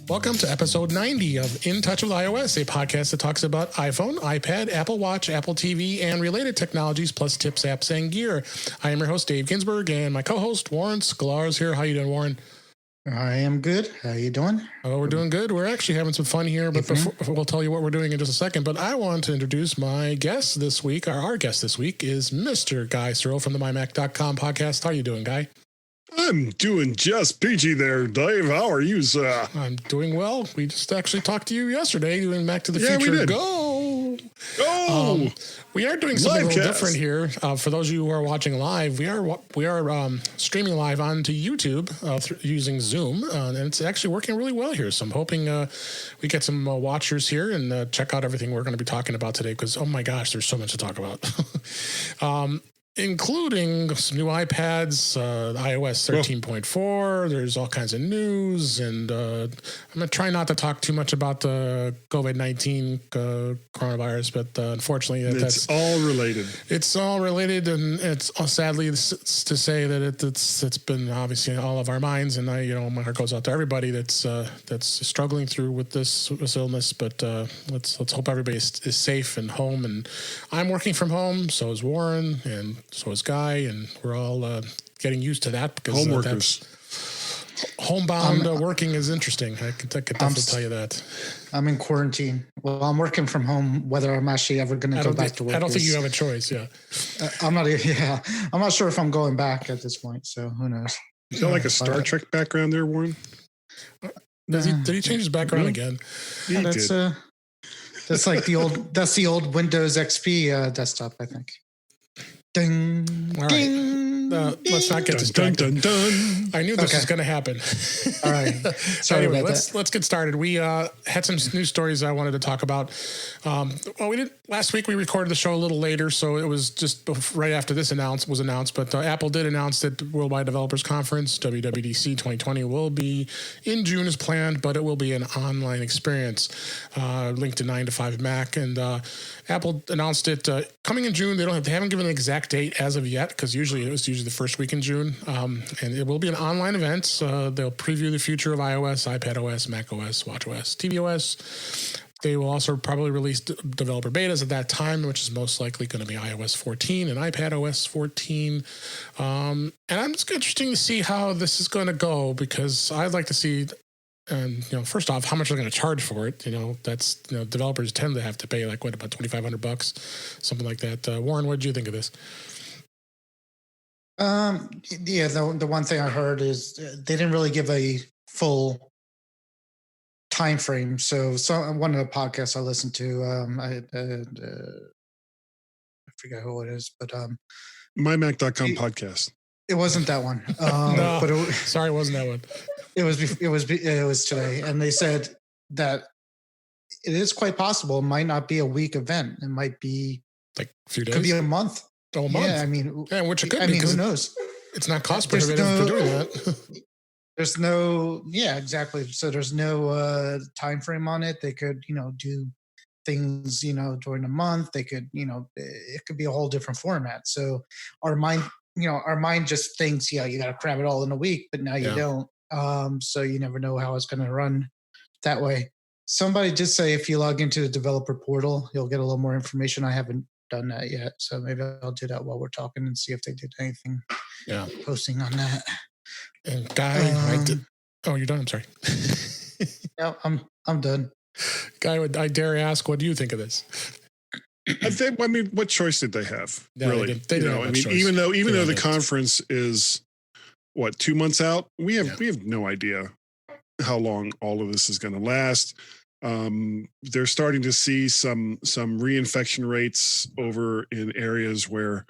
Welcome to episode 90 of In Touch with iOS, a podcast that talks about iPhone, iPad, Apple Watch, Apple TV, and related technologies, plus tips, apps, and gear. I am your host, Dave Ginsburg, and my co-host, Warren Sklar, is here. How you doing, Warren? I am good. How you doing? Oh, we're doing good. We're actually having some fun here, but before, we'll tell you what we're doing in just a second. But I want to introduce my guest this week. Our guest this week is Mr. Guy Serle from the MyMac.com podcast. How you doing, Guy? I'm doing just peachy there, Dave. How are you, sir? I'm doing well. We just actually talked to you yesterday doing Back to the Yeah, Future. we did. Go! We are doing something a little different here. For those of you who are watching live, we are streaming live onto YouTube using Zoom, and it's actually working really well here. So I'm hoping we get some watchers here and check out everything we're going to be talking about today, because, oh my gosh, there's so much to talk about. Including some new iPads, iOS 13.4. There's all kinds of news, and I'm going to try not to talk too much about the COVID-19 coronavirus, but unfortunately, it's all related. It's all related, and it's sadly to say that it's been obviously in all of our minds, and my heart goes out to everybody that's struggling through with this illness. But let's hope everybody is safe and home. And I'm working from home, so is Warren, and so is Guy, and we're all getting used to that because homeworkers. Homebound working is interesting. I could definitely tell you that. I'm in quarantine. Well, I'm working from home. Whether I'm actually ever going to go back to work, I don't think you have a choice. Yeah, I'm not. Yeah, I'm not sure if I'm going back at this point. So who knows? You got like a Star Trek background there, Warren? Did he change his background again? Yeah, that's like the old. That's the old Windows XP desktop, I think. Ding, all right. Ding, let's not get distracted. I knew this was going to happen. All right. Sorry anyway, about that. Let's get started. We had some news stories I wanted to talk about. We did last week. We recorded the show a little later, so it was just right after this was announced. But Apple did announce that the Worldwide Developers Conference, WWDC 2020, will be in June as planned, but it will be an online experience linked to 9 to 5 Mac. And Apple announced it coming in June. They haven't given an exact date as of yet, because it was usually the first week in June. And it will be an online event. They'll preview the future of iOS, iPadOS, macOS, watchOS, tvOS. They will also probably release developer betas at that time, which is most likely going to be iOS 14 and iPadOS 14. And I'm just interested to see how this is going to go, because I'd like to see, first off, how much they're going to charge for it. That's developers tend to have to pay about $2,500, something like that. Warren, what did you think of this? The one thing I heard is they didn't really give a full time frame. So one of the podcasts I listened to, I forget who it is, but MyMac.com podcast. It wasn't that one. No, but sorry, it wasn't that one. It was today, and they said that it is quite possible. It might not be a week event. It might be like a few days. Could be a month. Oh, a month. Yeah, which it could be. Who knows? It's not cost prohibitive for doing that. There's no, exactly. So there's no time frame on it. They could, do things, during the month. They could, it could be a whole different format. So our mind just thinks, you got to cram it all in a week, but now you don't. So you never know how it's going to run that way. Somebody did say if you log into the developer portal, you'll get a little more information. I haven't done that yet, so maybe I'll do that while we're talking and see if they did anything posting on that. And Guy, oh, you're done. I'm sorry. No, I'm done. Guy, I dare ask, what do you think of this? What choice did they have? Yeah, really? They didn't have much choice. Even though the conference is 2 months out, we have no idea how long all of this is going to last. They're starting to see some reinfection rates over in areas where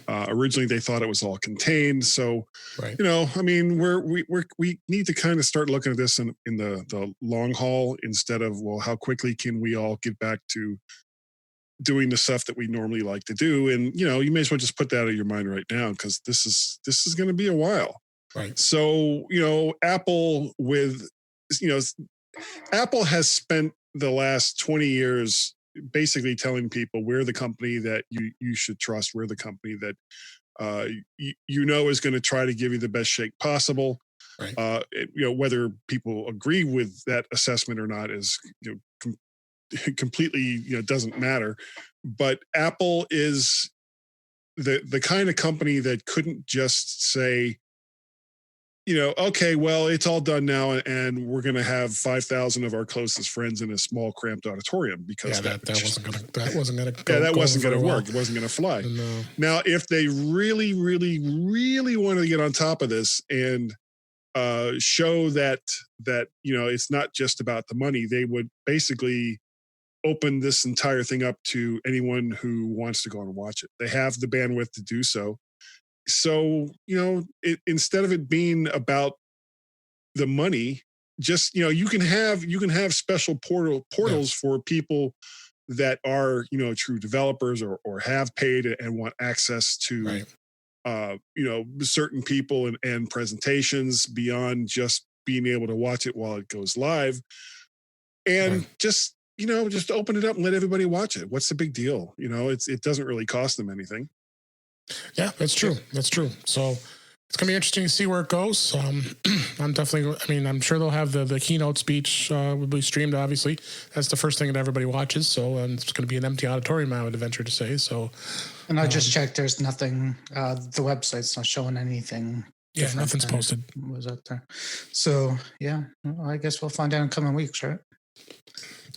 originally they thought it was all contained. So, right. We need to kind of start looking at this in the long haul instead of, well, how quickly can we all get back to doing the stuff that we normally like to do? And, you may as well just put that out of your mind right now, because this is going to be a while. Right. So, Apple has spent the last 20 years basically telling people we're the company that you should trust. We're the company that is going to try to give you the best shake possible. Right. Whether people agree with that assessment or not is completely doesn't matter. But Apple is the kind of company that couldn't just say, okay, well, it's all done now, and we're going to have 5,000 of our closest friends in a small, cramped auditorium, because that wasn't gonna work. It wasn't going to fly. No. Now, if they really, really, really wanted to get on top of this and show that it's not just about the money, they would basically open this entire thing up to anyone who wants to go and watch it. They have the bandwidth to do so. So, instead of it being about the money, just, you can have special portals for people that are, true developers or have paid and want access to, certain people and presentations beyond just being able to watch it while it goes live. And just open it up and let everybody watch it. What's the big deal? It doesn't really cost them anything. Yeah, that's true. That's true. So it's going to be interesting to see where it goes. I'm sure they'll have the keynote speech will be streamed, obviously. That's the first thing that everybody watches. So it's going to be an empty auditorium, I would venture to say. So, and I just checked, there's nothing, the website's not showing anything. Yeah, nothing's posted. Was out there. So, yeah, well, I guess we'll find out in coming weeks, right?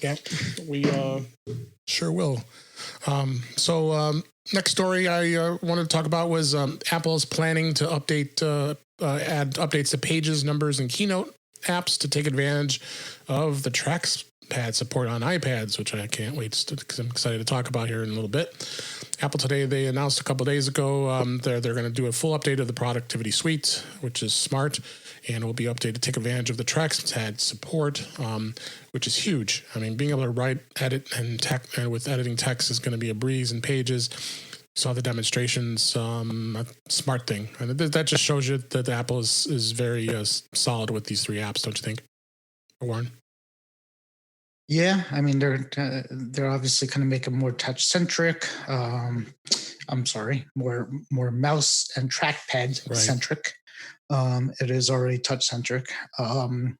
Yeah, we sure will. Next story I wanted to talk about was Apple is planning to add updates to Pages, Numbers, and Keynote apps to take advantage of the trackpad support on iPads, which I can't wait because I'm excited to talk about here in a little bit. Apple today, they announced a couple of days ago they're going to do a full update of the productivity suite, which is smart, and will be updated to take advantage of the trackpad support, which is huge. I mean, being able to write, edit, and with editing text is going to be a breeze in Pages. Saw the demonstrations, a smart thing, and that just shows you that Apple is very solid with these three apps, don't you think, Warren? Yeah, I mean they're obviously kind of making more touch centric. More mouse and trackpad centric. It is already touch centric, and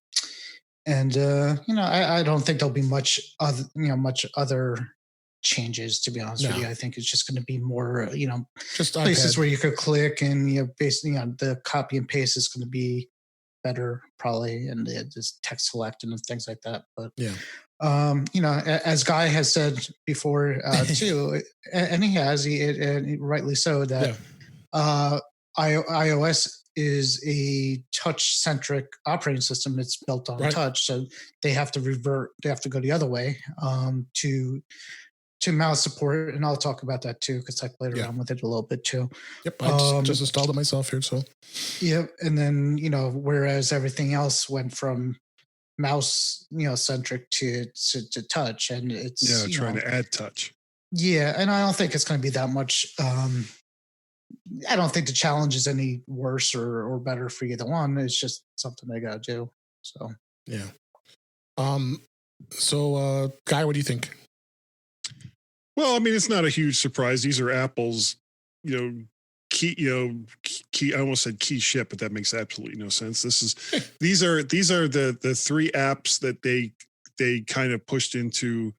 I don't think there'll be much other changes, to be honest with you. I think it's just going to be more just places where you could click, and basically the copy and paste is going to be better probably, and just text select and things like that. But as Guy has said before too, and he rightly so, that iOS is a touch-centric operating system. It's built on touch, so they have to revert. They have to go the other way to mouse support, and I'll talk about that too because I played around with it a little bit too. Yep, I just installed it myself here. So, yep, and then whereas everything else went from mouse centric to touch, and it's trying to add touch. Yeah, and I don't think it's going to be that much. I don't think the challenge is any worse or better for either one. It's just something they got to do. So yeah. Guy, what do you think? Well, I mean, it's not a huge surprise. These are Apple's, key. I almost said key ship, but that makes absolutely no sense. These are the three apps that they kind of pushed into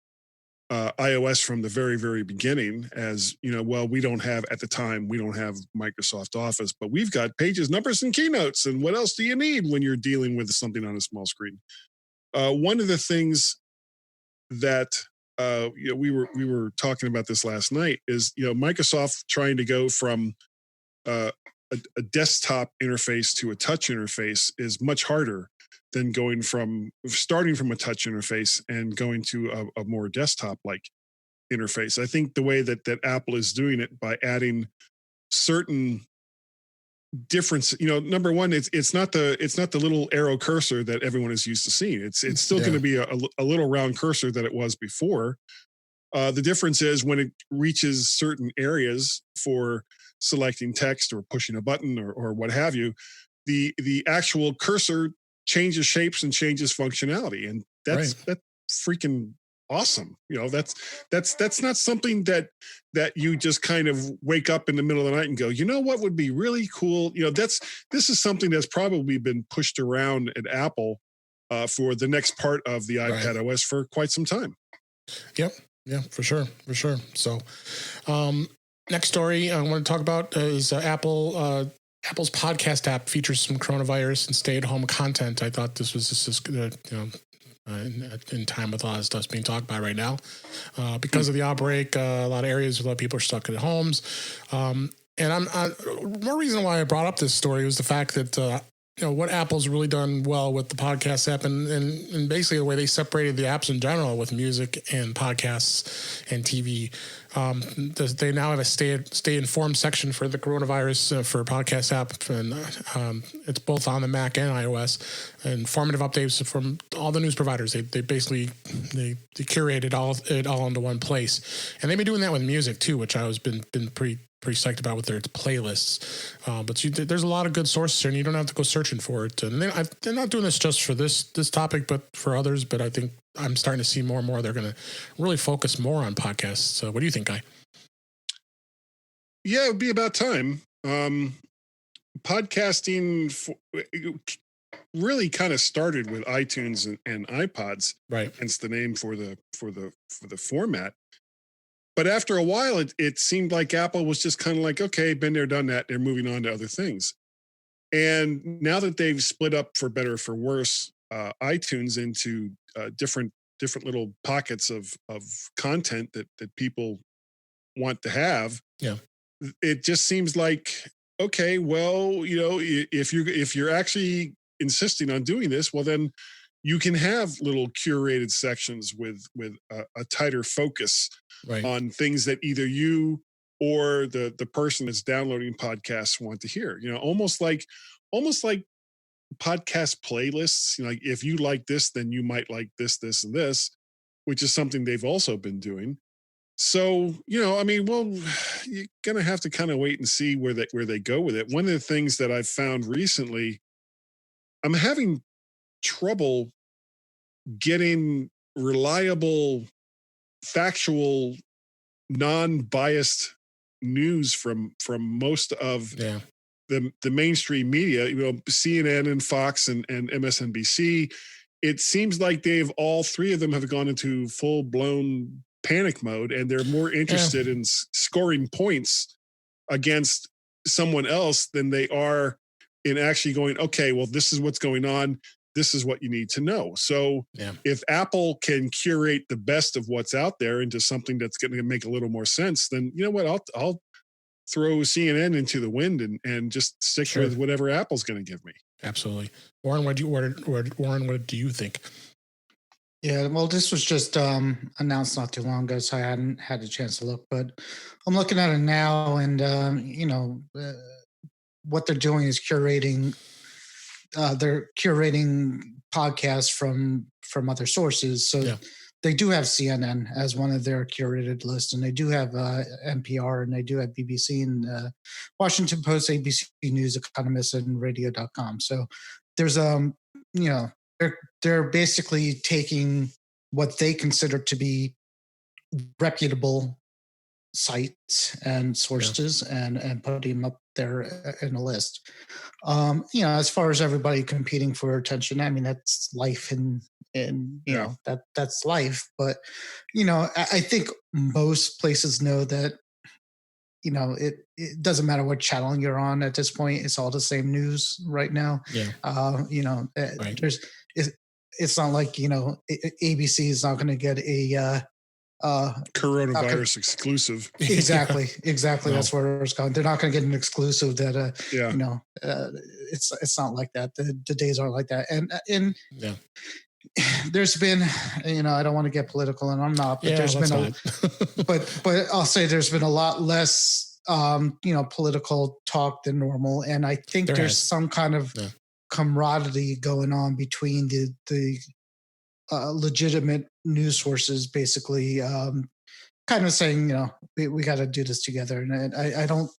iOS from the very, very beginning. As well, we don't have Microsoft Office, but we've got Pages, Numbers, and Keynotes. And what else do you need when you're dealing with something on a small screen? One of the things that we were talking about this last night is Microsoft trying to go from a desktop interface to a touch interface is much harder than starting from a touch interface and going to a more desktop like interface. I think the way that Apple is doing it by adding certain difference, number one, it's not the little arrow cursor that everyone is used to seeing. It's still going to be a little round cursor that it was before. The difference is when it reaches certain areas for selecting text or pushing a button or what have you, the actual cursor changes shapes and changes functionality, and that's freaking awesome. That's not something that you just kind of wake up in the middle of the night and go, you know what would be really cool. This is something that's probably been pushed around at Apple for the next part of the iPad OS for quite some time. Yep. Yeah, for sure. So, next story I want to talk about is Apple's podcast app features some coronavirus and stay-at-home content. I thought this was just in time with a lot of stuff being talked about right now. Because of the outbreak, a lot of areas, a lot of people are stuck at homes. And more reason why I brought up this story was the fact that what Apple's really done well with the podcast app and basically the way they separated the apps in general with music and podcasts and TV. They now have a stay informed section for the coronavirus for podcast app, and it's both on the Mac and iOS. Informative updates from all the news providers. They basically they curated it all into one place, and they've been doing that with music too, which I was been pretty psyched about with their playlists. But there's a lot of good sources here, and you don't have to go searching for it. And they're not doing this just for this topic, but for others. But I think I'm starting to see more and more they're going to really focus more on podcasts. So what do you think, Guy? Yeah, it would be about time. Podcasting really kind of started with iTunes and iPods, right? Hence the name for the format. But after a while, it seemed like Apple was just kind of like, okay, been there, done that. They're moving on to other things. And now that they've split up, for better or for worse, iTunes into different little pockets of content that people want to have, yeah, it just seems like, okay, well, if you're actually insisting on doing this, well, then you can have little curated sections with a tighter focus on things that either you or the person that's downloading podcasts want to hear. Almost like podcast playlists. Like if you like this, then you might like this, and this, which is something they've also been doing. So, you're gonna have to kind of wait and see where they go with it. One of the things that I've found recently, I'm having trouble getting reliable, factual, non-biased news from most of the mainstream media. CNN and Fox and MSNBC. It seems like all three of them have gone into full-blown panic mode, and they're more interested in scoring points against someone else than they are in actually going, okay, well, this is what's going on. This is what you need to know. So if Apple can curate the best of what's out there into something that's going to make a little more sense, then you know what? I'll throw CNN into the wind and just stick with whatever Apple's going to give me. Absolutely. Warren, what do you think? Yeah, well, this was just announced not too long ago, so I hadn't had a chance to look, but I'm looking at it now, and what they're doing is curating podcasts from other sources. So they do have CNN as one of their curated lists, and they do have NPR, and they do have BBC and Washington Post, ABC News, Economist, and Radio.com. So there's they're basically taking what they consider to be reputable sites and sources and putting them up there in a list. As far as everybody competing for attention, I mean, that's life and that's life. But, I think most places know that, it doesn't matter what channel you're on at this point. It's all the same news right now. It's not like, ABC is not going to get a coronavirus exclusive. Exactly. No. That's where it's going. They're not going to get an exclusive that, it's not like that. The days aren't like that. And there's been, I don't want to get political, and I'm not, but there's been but I'll say there's been a lot less, political talk than normal. And I think there's some kind of camaraderie going on between the legitimate news sources, basically, kind of saying, we got to do this together. And I don't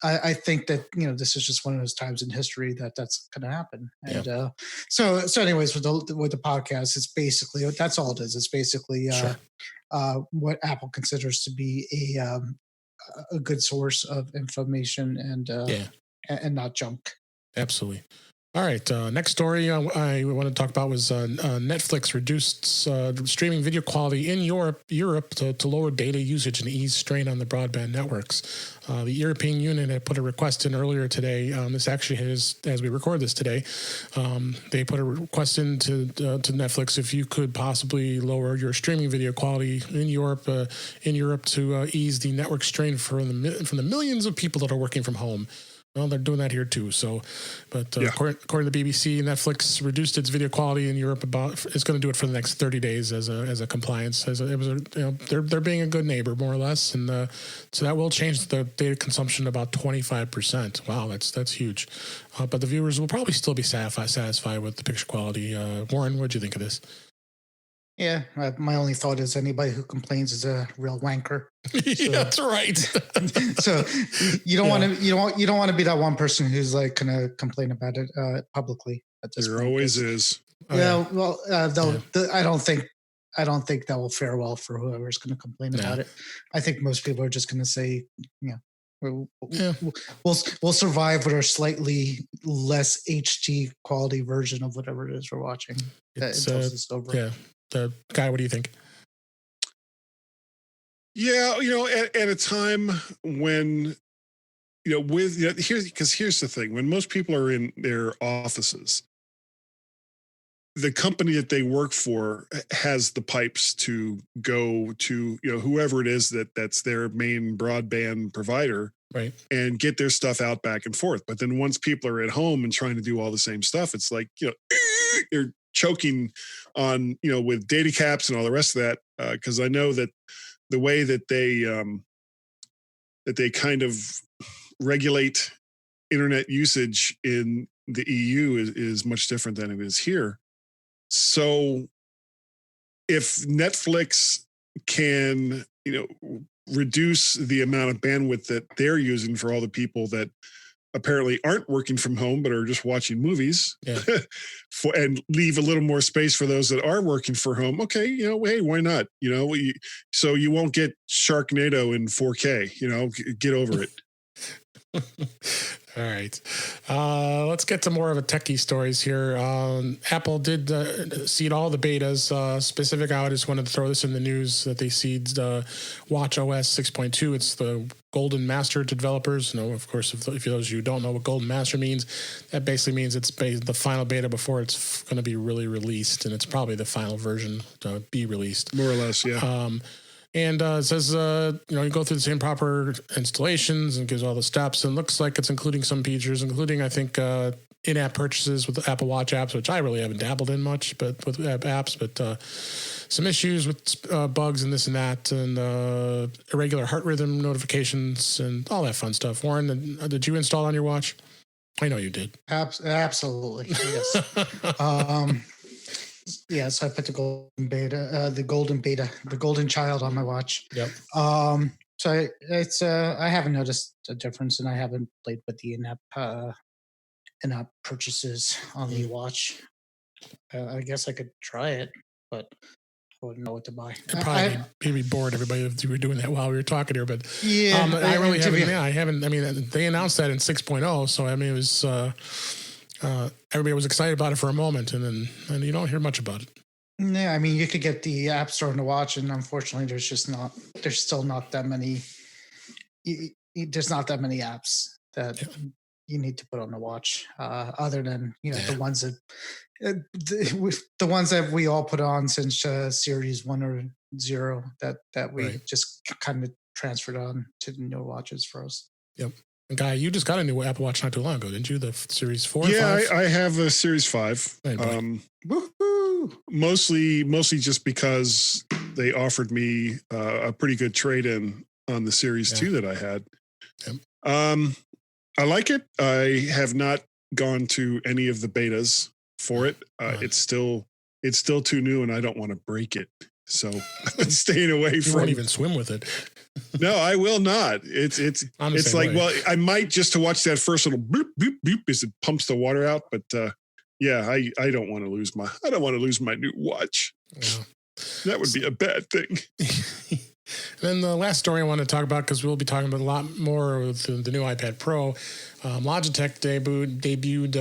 I think that this is just one of those times in history that that's going to happen. And so anyways, with the podcast, it's basically that's all it is. It's basically what Apple considers to be a good source of information and not junk. Absolutely. All right. Next story I want to talk about was Netflix reduced streaming video quality in Europe to lower data usage and ease strain on the broadband networks. The European Union had put a request in earlier today. This actually is, as we record this today, they put a request in to Netflix if you could possibly lower your streaming video quality in Europe to ease the network strain from the millions of people that are working from home. Well, they're doing that here too. So, but according to the BBC, Netflix reduced its video quality in Europe. It's going to do it for the next 30 days as a compliance. They're being a good neighbor, more or less, and so that will change the data consumption about 25%. Wow, that's huge. But the viewers will probably still be satisfied with the picture quality. Warren, what do you think of this? Yeah, my only thought is anybody who complains is a real wanker. Yeah, that's right. So you don't want to be that one person who's like going to complain about it publicly. At this point. Always is. Well, I don't think that will fare well for whoever's going to complain about it. I think most people are just going to say, we'll survive with our slightly less HD quality version of whatever it is we're watching. Until it's over. Yeah. Guy, what do you think? Yeah, at a time when, here's the thing: when most people are in their offices, the company that they work for has the pipes to go to whoever it is that's their main broadband provider, right, and get their stuff out back and forth. But then once people are at home and trying to do all the same stuff, it's like you're choking on with data caps and all the rest of that, because I know that the way that they kind of regulate internet usage in the EU is much different than it is here. So if Netflix can reduce the amount of bandwidth that they're using for all the people that apparently aren't working from home but are just watching movies, and leave a little more space for those that are working from home. Okay, hey, why not? So you won't get Sharknado in 4K. Get over it. All right. Let's get to more of a techie stories here. Apple did seed all the betas. Specific, I just wanted to throw this in the news that they seeded Watch OS 6.2. It's the Golden Master to developers. Of course, if those of you who don't know what Golden Master means, that basically means it's the final beta before it's going to be really released, and it's probably the final version to be released. More or less, yeah. And it says, you go through the same proper installations and gives all the steps. And looks like it's including some features, including, I think, in-app purchases with the Apple Watch apps, which I really haven't dabbled in much, but with apps. But some issues with bugs and this and that, and irregular heart rhythm notifications and all that fun stuff. Warren, did you install on your watch? I know you did. Absolutely, yes. Yes, I put the golden child on my watch. Yep. So it's I haven't noticed a difference, and I haven't played with the in-app purchases on the watch. I guess I could try it, but I wouldn't know what to buy. It'd probably be bored everybody if you were doing that while we were talking here, but I really haven't. I haven't. I mean, they announced that in 6.0, so I mean, it was. Everybody was excited about it for a moment, and then you don't hear much about it. Yeah, I mean, you could get the App Store to watch, and unfortunately, there's still not that many. There's not that many apps that you need to put on the watch, other than the ones that we all put on since Series 1 or 0 that we just kind of transferred on to the new watches for us. Yep. Guy, you just got a new Apple Watch not too long ago, didn't you? The Series 4 or 5? Yeah, I have a Series 5. Mostly just because they offered me a pretty good trade-in on the Series 2 that I had. Yep. I like it. I have not gone to any of the betas for it. It's still too new, and I don't want to break it. So staying away from. You won't even swim with it. No, I will not. It's like, well, I might just to watch that first little boop boop boop as it pumps the water out, but yeah, I don't want to lose my new watch. Yeah. That would be a bad thing. Then the last story I want to talk about, because we'll be talking about a lot more with the new iPad Pro. Logitech debuted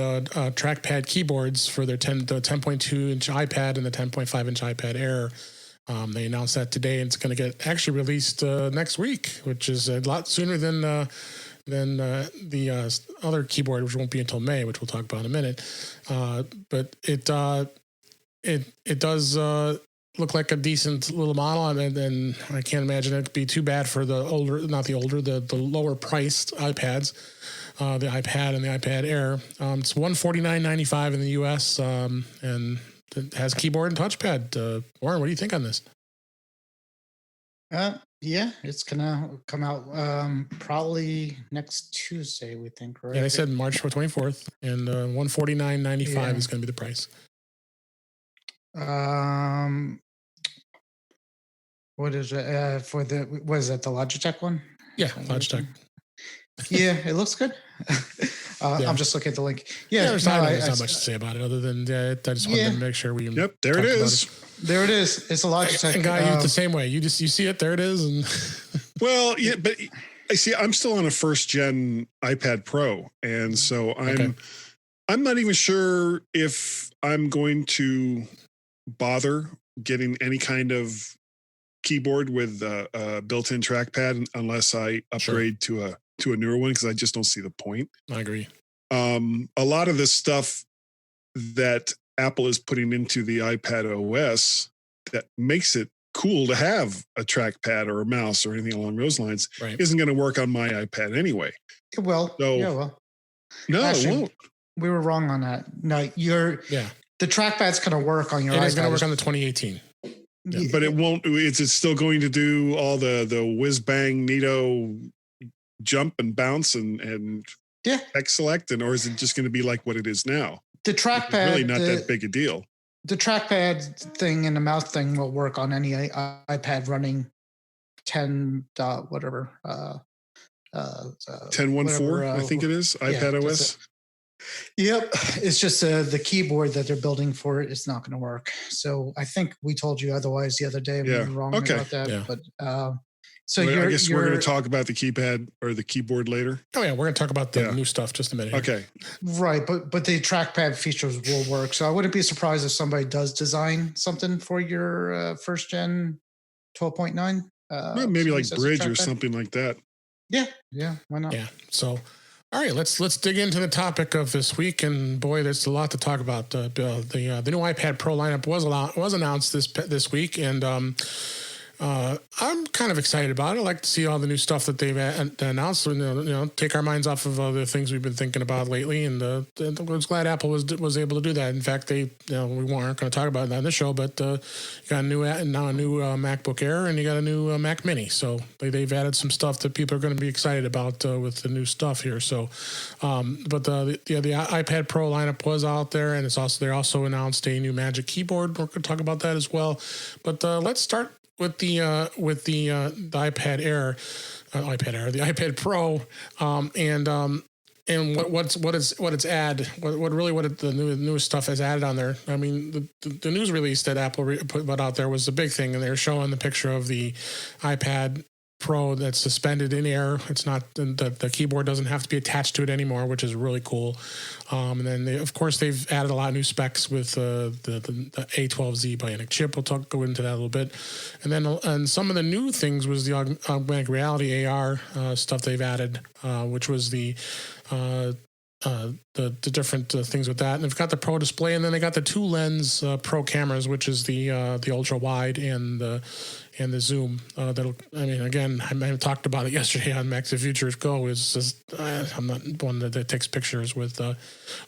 trackpad keyboards for their 10.2 inch iPad and the 10.5 inch iPad Air. They announced that today, and it's going to get actually released next week, which is a lot sooner than the other keyboard, which won't be until May, which we'll talk about in a minute. But it does look like a decent little model, and I can't imagine it'd be too bad for the lower priced iPads, the iPad and the iPad Air. It's $149.95 in the US, and it has keyboard and touchpad. Warren, what do you think on this? Yeah, it's gonna come out probably next Tuesday, we think, right? Yeah, they said March 24th, and $149.95 is going to be the price. What is it for the? What is that? The Logitech one? Yeah, Logitech. Yeah, it looks good. I'm just looking at the link. Yeah, there's not much to say about it other than I just wanted to make sure we. Yep, there it is. There it is. It's a Logitech. And Guy, you the same way. You see it. There it is. And well, yeah, but I see. I'm still on a first gen iPad Pro, and so I'm not even sure if I'm going to bother getting any kind of keyboard with a built-in trackpad unless I upgrade to a newer one, because I just don't see the point. I agree. A lot of the stuff that Apple is putting into the iPad OS that makes it cool to have a trackpad or a mouse or anything along those lines isn't going to work on my iPad anyway. No, actually, it won't. We were wrong on that. No, the trackpad's going to work on your iPad. It is going to work on the 2018. Yeah, but it won't. It's still going to do all the whiz bang neato jump and bounce and X select, or is it just going to be like what it is now? The trackpad really not that big a deal. The trackpad thing and the mouse thing will work on any iPad running 10 whatever 10.1.4 I think it is iPad OS. Yep, it's just the keyboard that they're building for it is not going to work. So I think we told you otherwise the other day. We were wrong about that. Yeah. But so I guess we're going to talk about the keypad or the keyboard later. Oh yeah, we're going to talk about the new stuff just a minute. Okay, right, but the trackpad features will work. So I wouldn't be surprised if somebody does design something for your first gen 12.9. Maybe like Bridge or something like that. Yeah, why not? Yeah. So. All right, let's dig into the topic of this week, and boy, there's a lot to talk about. The new iPad Pro lineup was announced this week, and I'm kind of excited about it. I like to see all the new stuff that they've announced. Take our minds off of the things we've been thinking about lately. And I was glad Apple was able to do that. In fact, we weren't going to talk about it on this show, but you got a new MacBook Air and you got a new Mac Mini. So they've added some stuff that people are going to be excited about with the new stuff here. So, but the iPad Pro lineup was out there, and they also announced a new Magic Keyboard. We're going to talk about that as well. But let's start with the iPad Air, the iPad Pro, and what the newest stuff has added on there. I mean, the news release that Apple put out there was the big thing, and they're showing the picture of the iPad Pro that's suspended in air. It's not the keyboard doesn't have to be attached to it anymore, which is really cool. And then they've added a lot of new specs with the A12Z Bionic chip. We'll go into that a little bit. And some of the new things was the augmented reality AR stuff they've added, which was the different things with that. And they've got the Pro display, and then they got the 2-lens Pro cameras, which is the ultra wide and the zoom. I talked about it yesterday on Max the Future Go. Is just I'm not one that takes pictures with that.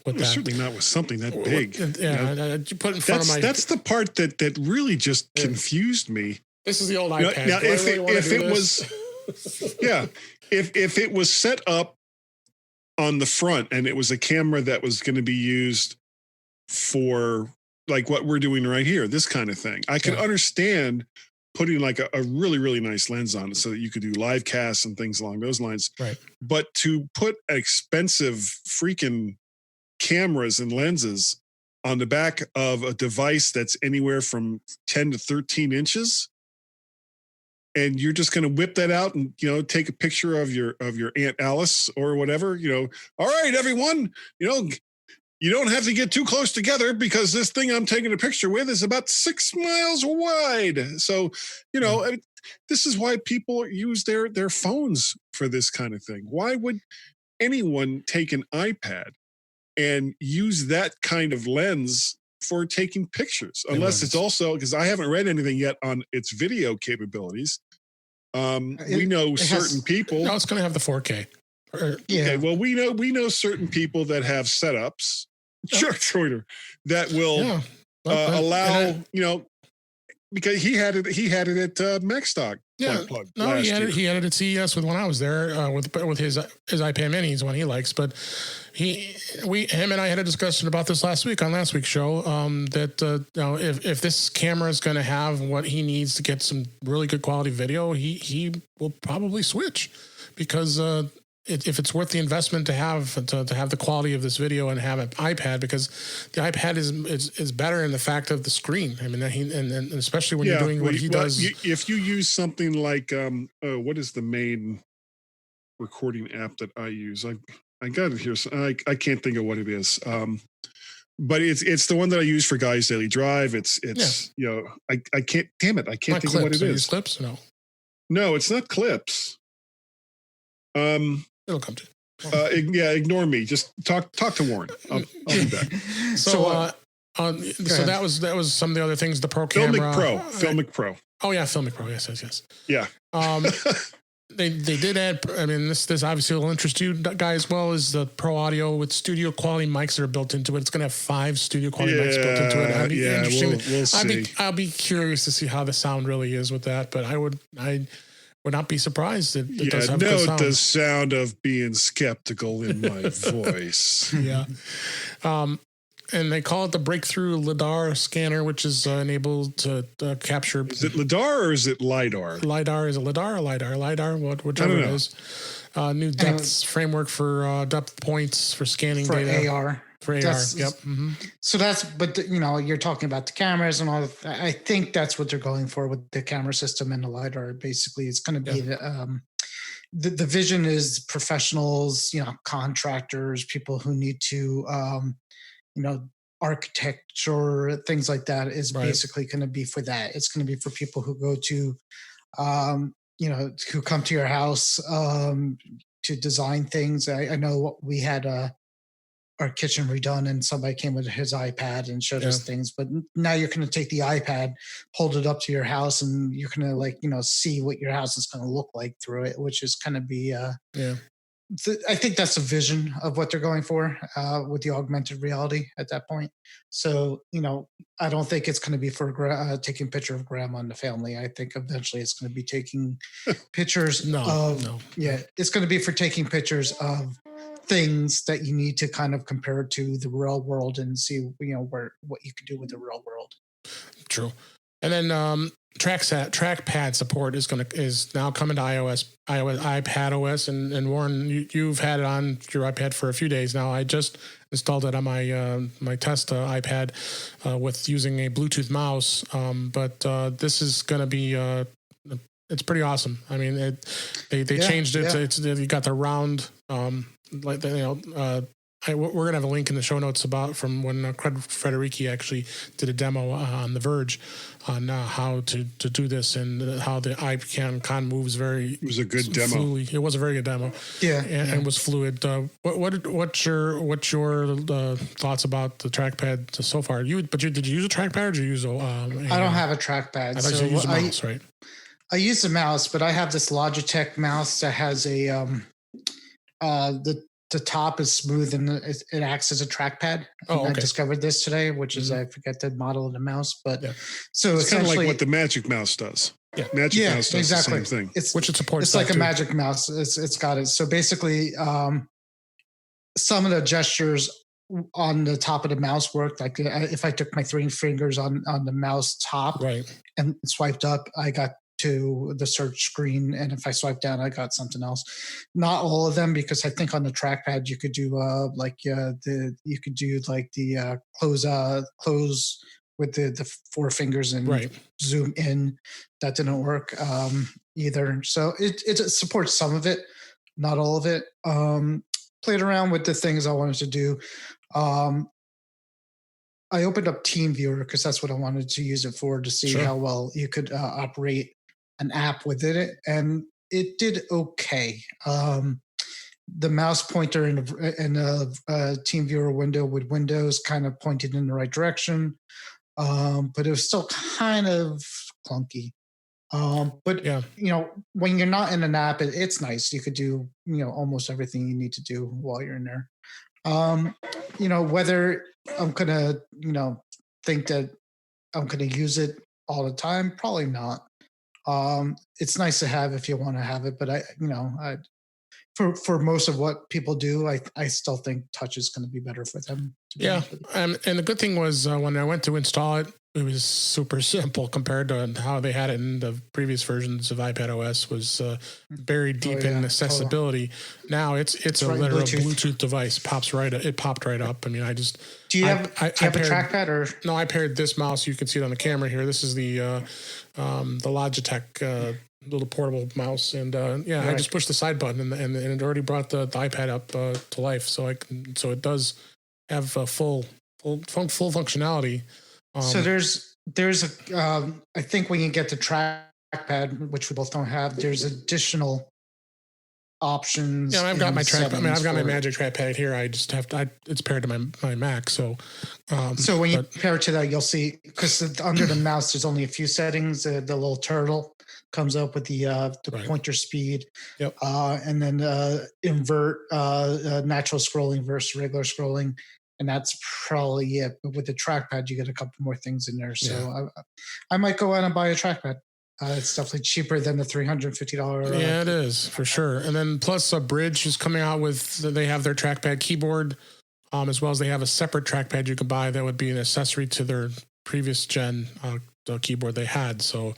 Certainly not with something that big. You put it in front of my. That's the part that really just confused me. This is the old iPad. Now, if it was set up on the front and it was a camera that was going to be used for like what we're doing right here, this kind of thing, I could understand putting like a really, really nice lens on it so that you could do live casts and things along those lines. Right. But to put expensive freaking cameras and lenses on the back of a device that's anywhere from 10 to 13 inches, and you're just going to whip that out and, take a picture of your Aunt Alice or whatever, all right, everyone, you don't have to get too close together because this thing I'm taking a picture with is about 6 miles wide. So, this is why people use their phones for this kind of thing. Why would anyone take an iPad and use that kind of lens for taking pictures? Unless it's also, because I haven't read anything yet on its video capabilities. We know certain people. No, it's going to have the 4K. Okay, well, we know certain people that have setups. Shorter that will allow, because he had it at Macstock. Yeah, no, he had it at CES when I was there with his iPad minis, one he likes. But him and I had a discussion about this last week on last week's show. That if this camera is going to have what he needs to get some really good quality video, he will probably switch because. If it's worth the investment to have the quality of this video and have an iPad, because the iPad is better in the fact of the screen. I mean, and especially when you're doing what he does. If you use something like what is the main recording app that I use? I got it here. So I can't think of what it is. But it's the one that I use for Guy's Daily Drive. It's I can't. Damn it! I can't think of what it is. Clips? No, it's not Clips. It'll come to. Ignore me. Just talk to Warren. I'll be back. So that was some of the other things. The Pro camera, Filmic Pro. Oh yeah, Filmic Pro. Yes. Yeah. They did add. I mean, this obviously will interest you, Guy, as well as the Pro Audio with studio quality mics that are built into it. It's going to have 5 studio quality mics built into it. We'll see. I'll be curious to see how the sound really is with that. But I would not be surprised that it does have good sound. The sound of being skeptical in my voice. Yeah. And they call it the breakthrough LiDAR scanner, which is enabled to capture. Is it LiDAR or is it LiDAR? LiDAR. Is it LiDAR or LiDAR? LiDAR, whichever it is. New depth framework for depth points for scanning for data. AR. For AR, yep. Mm-hmm. So you're talking about the cameras and all that. I think that's what they're going for with the camera system and the LiDAR. Basically, it's going to be the vision is professionals, contractors, people who need to, architecture, things like that is basically going to be for that. It's going to be for people who go to, who come to your house to design things. I know we had our kitchen redone and somebody came with his iPad and showed us things, but now you're going to take the iPad, hold it up to your house, and you're going to see what your house is going to look like through it, which is going to be I think that's the vision of what they're going for with the augmented reality at that point. So, I don't think it's going to be for taking a picture of grandma and the family. I think eventually it's going to be taking pictures it's going to be for taking pictures of things that you need to kind of compare to the real world and see, what you can do with the real world. True. And then trackpad support is now coming to iPad OS, and Warren, you've had it on your iPad for a few days now. I just installed it on my test iPad with using a Bluetooth mouse, but this is going to be it's pretty awesome. I mean, they changed it. It's you got the round we're gonna have a link in the show notes from when Craig Federighi actually did a demo on The Verge on how to do this and how the icon moves very. It was a good demo. Fluidly. It was a very good demo. Yeah, and was fluid. What's your thoughts about the trackpad so far? Did you use a trackpad or did you use a? I don't have a trackpad. I thought you used a mouse, right? I use a mouse, but I have this Logitech mouse that has a the top is smooth and it acts as a trackpad. I discovered this today, which is I forget the model of the mouse, but so it's kind of like what the Magic Mouse does. Yeah, Magic Mouse does exactly the same thing. Which it supports. It's like a Magic Mouse. It's got it. So basically, some of the gestures on the top of the mouse worked. Like if I took my 3 fingers on the mouse top Right. and swiped up, I got to the search screen, and if I swiped down, I got something else. Not all of them, because I think on the trackpad you could do the close with the 4 fingers and Right. zoom in. That didn't work either. So it supports some of it, not all of it. Played around with the things I wanted to do. I opened up TeamViewer because that's what I wanted to use it for, to see Sure. how well you could operate an app within it, and it did okay. The mouse pointer in a TeamViewer window with Windows kind of pointed in the right direction, but it was still kind of clunky. But Yeah. when you're not in an app, it's nice. You could do almost everything you need to do while you're in there. Whether I'm gonna think that I'm gonna use it all the time, probably not. It's nice to have if you want to have it, but for most of what people do, I still think touch is going to be better for them. To be Yeah. honest with you. And the good thing was when I went to install it, it was super simple compared to how they had it in the previous versions of iPad OS. Was buried deep in accessibility. Now it's a right, literal Bluetooth. Bluetooth device. It popped right up. I mean, I just Do you have a trackpad or no? I paired this mouse. You can see it on the camera here. This is the Logitech little portable mouse, and right. I just pushed the side button, and it already brought the iPad up to life. So it does have full functionality. So there's I think when you get the trackpad, which we both don't have, there's additional options. Yeah, I've got my trackpad. I mean, I've got my for- Magic trackpad here. I just have to. It's paired to my Mac. So, So when you pair it to that, you'll see, because under the mouse there's only a few settings. The little turtle comes up with the Right. pointer speed, Yep. and then invert natural scrolling versus regular scrolling, and that's probably it. But with the trackpad, you get a couple more things in there. So I might go out and buy a trackpad. It's definitely cheaper than the $350. Yeah, it is for sure. And then plus Bridge is coming out with, they have their trackpad keyboard, as well as they have a separate trackpad you can buy that would be an accessory to their previous gen the keyboard they had. So,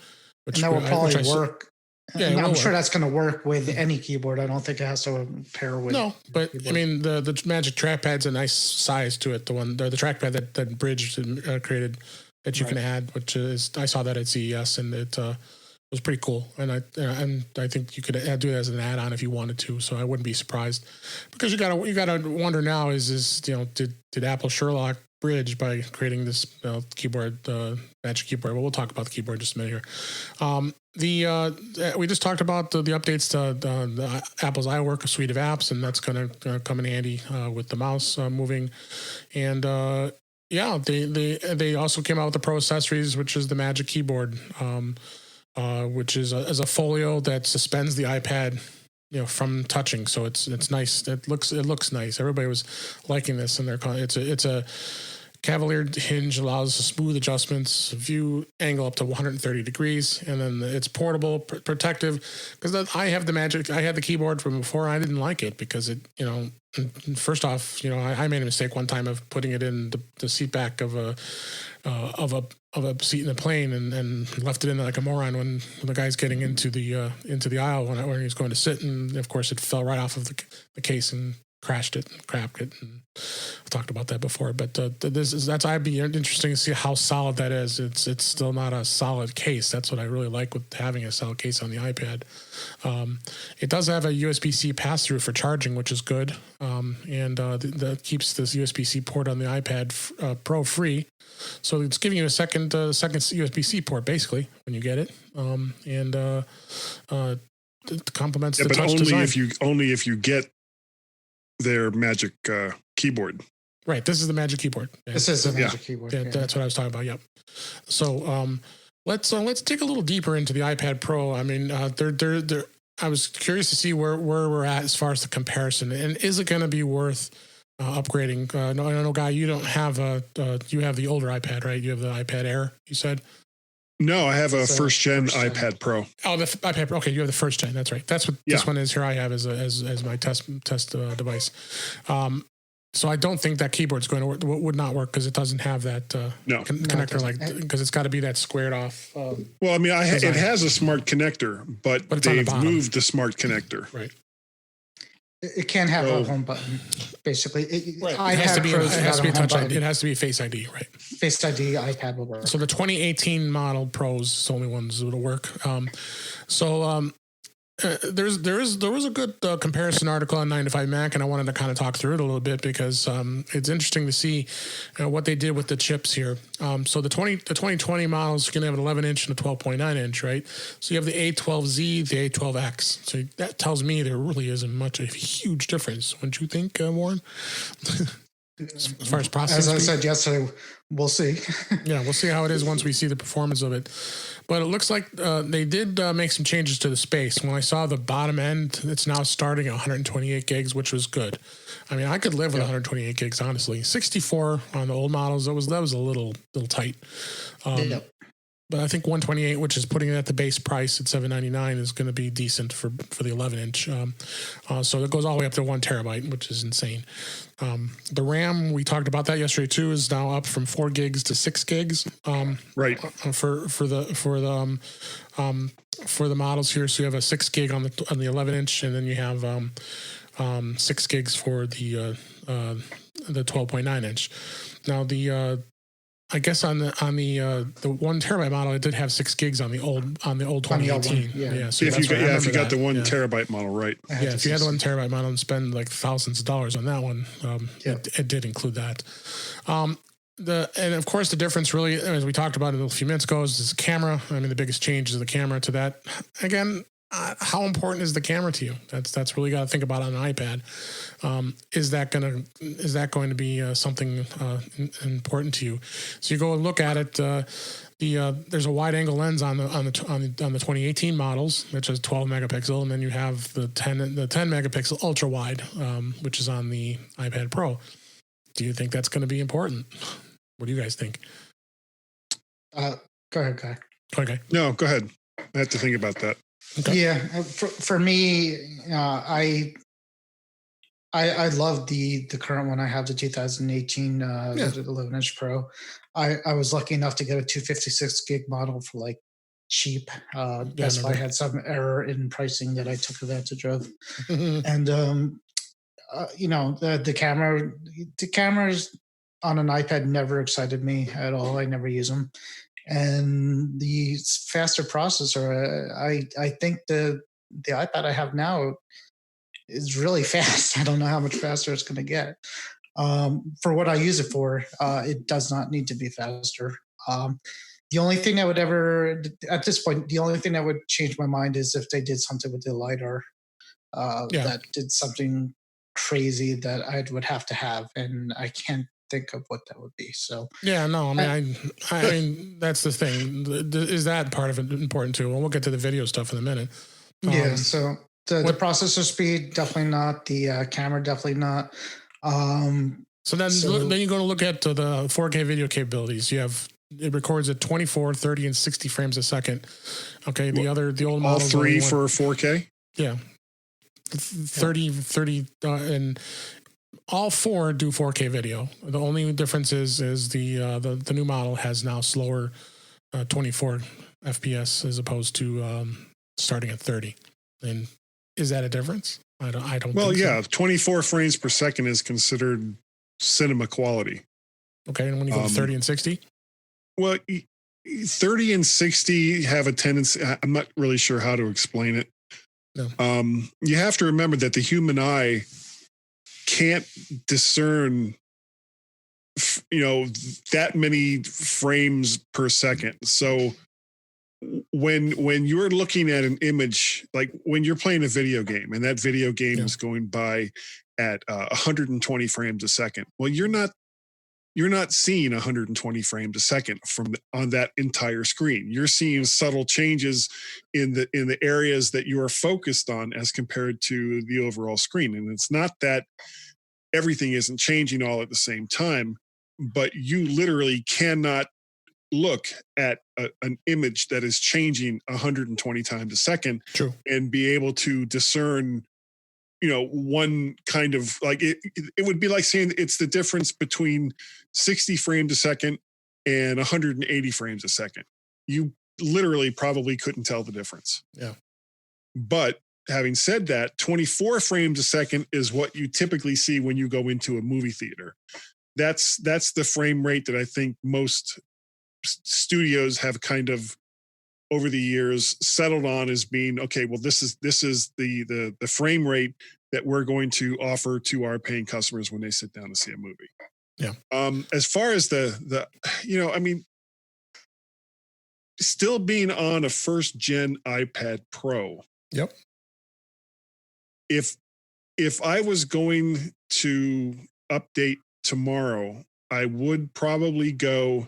and that will probably work. Yeah, and I'm sure that's going to work with any keyboard. I don't think it has to pair with. No, but keyboard. I mean the Magic trackpad's a nice size to it. The trackpad that Bridge created that you can add, which is, I saw that at CES, and it was pretty cool. And I think you could do it as an add-on if you wanted to. So I wouldn't be surprised, because you gotta wonder now is did Apple Sherlock Bridge by creating this keyboard, Magic keyboard. Well, we'll talk about the keyboard in just a minute here. We just talked about the updates to the Apple's iWork suite of apps, and that's going to come in handy with the mouse moving. And they also came out with the Pro accessories, which is the Magic Keyboard, which is a folio that suspends the iPad, from touching. So it's nice. It looks nice. Everybody was liking this, and it's a Cavalier hinge, allows smooth adjustments, view angle up to 130 degrees, and then it's portable, protective. Because I have the Magic, I had the keyboard from before. I didn't like it because it, first off, I made a mistake one time of putting it in the seat back of a seat in the plane and left it in like a moron when the guy's getting into the aisle when he was going to sit, and of course it fell right off of the case and crashed it and crapped it. And I've talked about that before, but I'd be interesting to see how solid that is. It's still not a solid case. That's what I really like with having a solid case on the iPad. It does have a USB-C pass-through for charging, which is good, and that keeps this USB-C port on the iPad Pro free. So it's giving you a second USB-C port basically when you get it, and it complements the touch design. Only if you get their Magic keyboard. Right. This is the Magic keyboard. Yeah. This is the Magic keyboard. Yeah, that's what I was talking about. Yep. So let's dig a little deeper into the iPad Pro. I mean, I was curious to see where we're at as far as the comparison, and is it going to be worth upgrading? I know, Guy, you don't have you have the older iPad, right? You have the iPad Air, you said. No, I have a first gen iPad Pro. Oh, the iPad Pro. Okay, you have the first gen. That's right. That's what this one is. Here I have as my test device. So I don't think that keyboard's going to work. Would not work because it doesn't have that connector, like because it's got to be that squared off. Well, I mean, it has a smart connector, but they've moved the smart connector. Right. It can't have a home button, basically. Right. It has to be Touch ID. It has to be Face ID, right? Face ID, iPad will work. So the 2018 model Pros, the only ones that'll work. There was a good comparison article on 9 to 5 Mac, and I wanted to kind of talk through it a little bit because it's interesting to see what they did with the chips here. So the 2020 model is going to have an 11-inch and a 12.9 inch, right? So you have the A12Z, the A12X. So that tells me there really isn't much a huge difference. Wouldn't you think, Warren? As far as processing, as I said yesterday, we'll see. Yeah, we'll see how it is once we see the performance of it. But it looks like they did make some changes to the space. When I saw the bottom end, it's now starting at 128 gigs, which was good. I mean, I could live with 128 gigs, honestly. 64 on the old models, that was a little tight. But I think 128, which is putting it at the base price at $799, is going to be decent for the 11-inch. So it goes all the way up to 1 terabyte, which is insane. The RAM, we talked about that yesterday too, is now up from 4 gigs to 6 gigs. Right. For the models here, so you have a 6 gig on the 11-inch, and then you have 6 gigs for the 12.9 inch. Now I guess on the 1 terabyte model, it did have 6 gigs on the old 2018. So if you got the 1 terabyte model, right? Yeah, if you had the 1 terabyte model and spend like thousands of dollars on that one, it did include that. And of course, the difference really, as we talked about a few minutes ago, is this camera. I mean, the biggest change is the camera to that. Again, how important is the camera to you? That's really got to think about on an iPad. Is that going to be something important to you? So you go and look at it. There's a wide angle lens on the 2018 models, which is 12 megapixel, and then you have the 10 megapixel ultra wide, which is on the iPad Pro. Do you think that's going to be important? What do you guys think? Go ahead, Guy. Okay. No, go ahead. I have to think about that. Okay. Yeah, for me, I love the current one. I have the 2018 11-inch Pro. I was lucky enough to get a 256 gig model for like cheap. Best Buy had some error in pricing that I took advantage of, and the cameras on an iPad never excited me at all. I never use them. And the faster processor, I think the iPad I have now is really fast. I don't know how much faster it's going to get. For what I use it for, it does not need to be faster. The only thing I would at this point, the only thing that would change my mind is if they did something with the LiDAR that did something crazy that I would have to have, and I can't think of what that would be. So I mean that's the thing. Is that part of it important too? Well, we'll get to the video stuff in a minute. So the processor speed definitely not. The camera definitely not. So then you're going to look at the 4K video capabilities. It records at 24, 30, and 60 frames a second. Okay, the old model. All 3 for 4K. Yeah, 30, and all 4 do 4K video. The only difference is the new model has now slower 24 FPS as opposed to starting at 30. And is that a difference? I don't. Well, think yeah, so. 24 frames per second is considered cinema quality. Okay, and when you go to 30 and 60? Well, 30 and 60 have a tendency. I'm not really sure how to explain it. No. You have to remember that the human eye can't discern, that many frames per second. So when you're looking at an image, like when you're playing a video game and that video game is going by at 120 frames a second, well, you're not seeing 120 frames a second on that entire screen. You're seeing subtle changes in the areas that you are focused on as compared to the overall screen. And it's not that everything isn't changing all at the same time, but you literally cannot look at an image that is changing 120 times a second True. and be able to discern one kind of like it would be like saying it's the difference between 60 frames a second and 180 frames a second. You literally probably couldn't tell the difference. Yeah. But having said that, 24 frames a second is what you typically see when you go into a movie theater. That's the frame rate that I think most studios have kind of over the years settled on as being okay. Well, this is the frame rate that we're going to offer to our paying customers when they sit down to see a movie. Yeah. As far as the I mean, still being on a first gen iPad Pro. Yep. If I was going to update tomorrow, I would probably go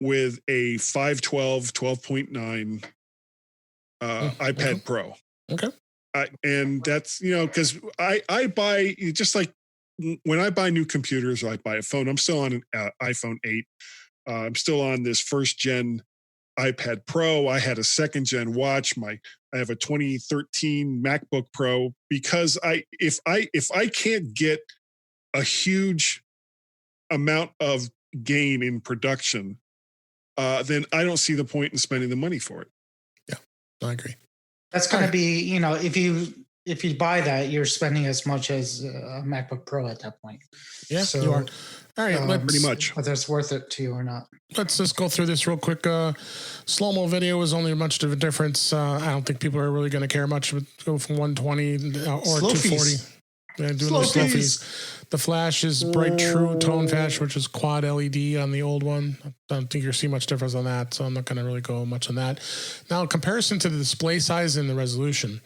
with a 512 12.9 iPad Pro. Okay. And that's, because I buy, just like when I buy new computers or I buy a phone, I'm still on an iPhone 8. I'm still on this first gen iPad Pro. I had a second gen watch. I have a 2013 MacBook Pro because if I can't get a huge amount of gain in production, then I don't see the point in spending the money for it. Yeah, I agree. That's going to be, if you buy that, you're spending as much as a MacBook Pro at that point. Yeah, so, you are. All right, pretty much. Whether it's worth it to you or not. Let's just go through this real quick. Slow-mo video is only much of a difference. I don't think people are really going to care much. Go from 120 or 240. Yeah, doing the slow fees. The flash is bright true tone flash, which is quad LED on the old one. I don't think you'll see much difference on that, so I'm not going to really go much on that. Now, in comparison to the display size and the resolution,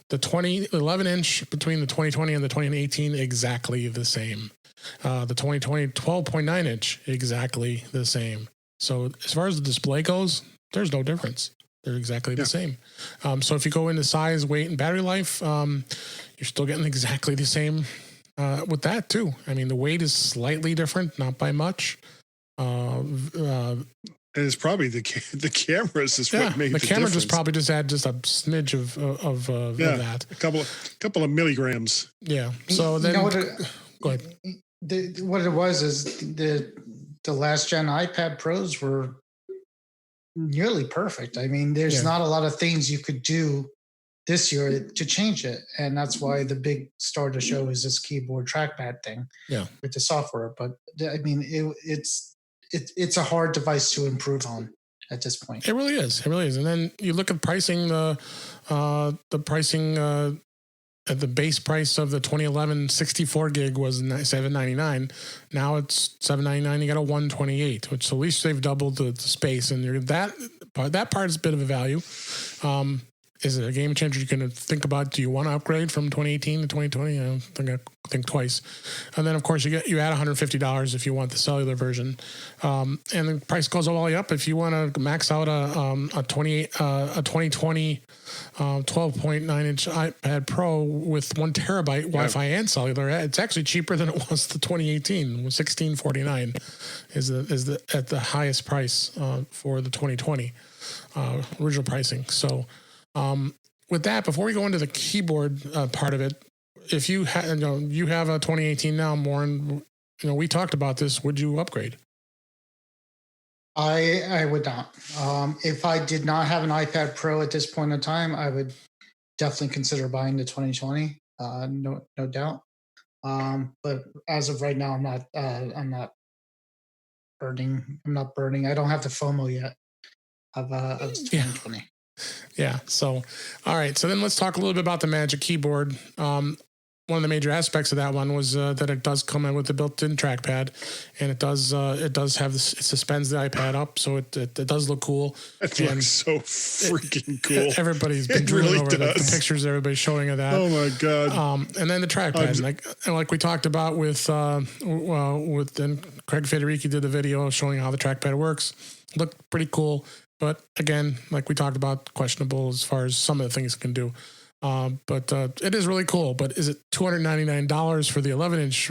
the 11-inch between the 2020 and the 2018, exactly the same. The 2020 12.9-inch, exactly the same. So as far as the display goes, there's no difference. They're exactly the same. So if you go into size, weight, and battery life, you're still getting exactly the same with that too. I mean, the weight is slightly different, not by much. And it's probably the cameras is what made the camera difference. just probably just add just a smidge of that. A couple of milligrams. Yeah. So then, go ahead. What it was is the last gen iPad Pros were nearly perfect. I mean, there's not a lot of things you could do this year to change it, and that's why the big star to show is this keyboard trackpad thing. Yeah, with the software. But I mean, it's a hard device to improve on at this point. It really is. It really is. And then you look at pricing. The pricing at the base price of the 2011 64 gig was $799. Now it's $799. You got a 128, which at least they've doubled the space, and that part is a bit of a value. Is it a game changer you can think about? Do you want to upgrade from 2018 to 2020? I don't think twice. And then, of course, you add $150 if you want the cellular version. And the price goes all the way up if you want to max out a 2020 12.9-inch iPad Pro with 1 terabyte Wi-Fi and cellular. It's actually cheaper than it was the 2018. $1649 is at the highest price for the 2020 original pricing. So. With that, before we go into the keyboard part of it, if you have a 2018 now, Warren, we talked about this. Would you upgrade? I would not. If I did not have an iPad Pro at this point in time, I would definitely consider buying the 2020. No doubt. But as of right now, I'm not burning. I'm not burning. I don't have the FOMO yet of 2020. Yeah. So, all right. So then let's talk a little bit about the Magic Keyboard. One of the major aspects of that one was that it does come in with the built-in trackpad, and it does have this. It suspends the iPad up, so it does look cool. It looks so freaking cool. Everybody's been drooling over the pictures everybody's showing of that. Oh my god! And then the trackpad, like we talked about with Craig Federici did the video showing how the trackpad works. Looked pretty cool. But again, like we talked about, questionable as far as some of the things it can do. But it is really cool. But is it $299 for the 11-inch?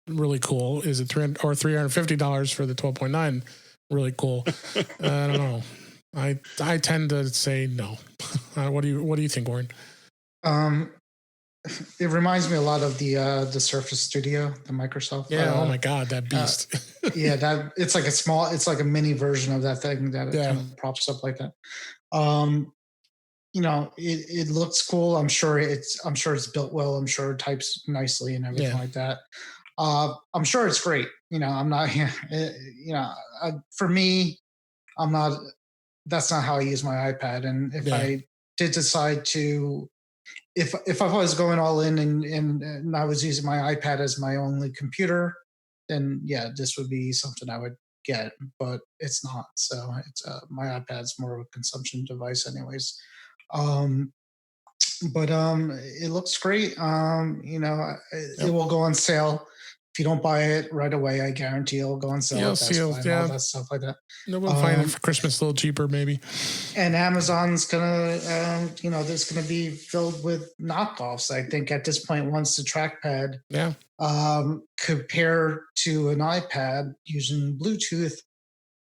Really cool. Is it $350 for the 12.9? Really cool. I don't know. I tend to say no. What do you think, Warren? it reminds me a lot of the Surface Studio, the Microsoft. Yeah. Oh my God, that beast. Yeah, that it's like a mini version of that thing that it kind of props up like that. It looks cool. I'm sure it's built well. I'm sure it types nicely and everything like that. I'm sure it's great. I'm not, for me, I'm not, that's not how I use my iPad. And if I did decide to, if I was going all in and I was using my iPad as my only computer, then yeah, this would be something I would get, but it's not. So it's my iPad's more of a consumption device anyways. But it looks great. It will go on sale. If you don't buy it right away, I guarantee it'll go on sale. All that stuff like that. No, we'll find it for Christmas a little cheaper, maybe. And Amazon's gonna, there's gonna be filled with knockoffs. I think at this point, once the trackpad, compared to an iPad using Bluetooth,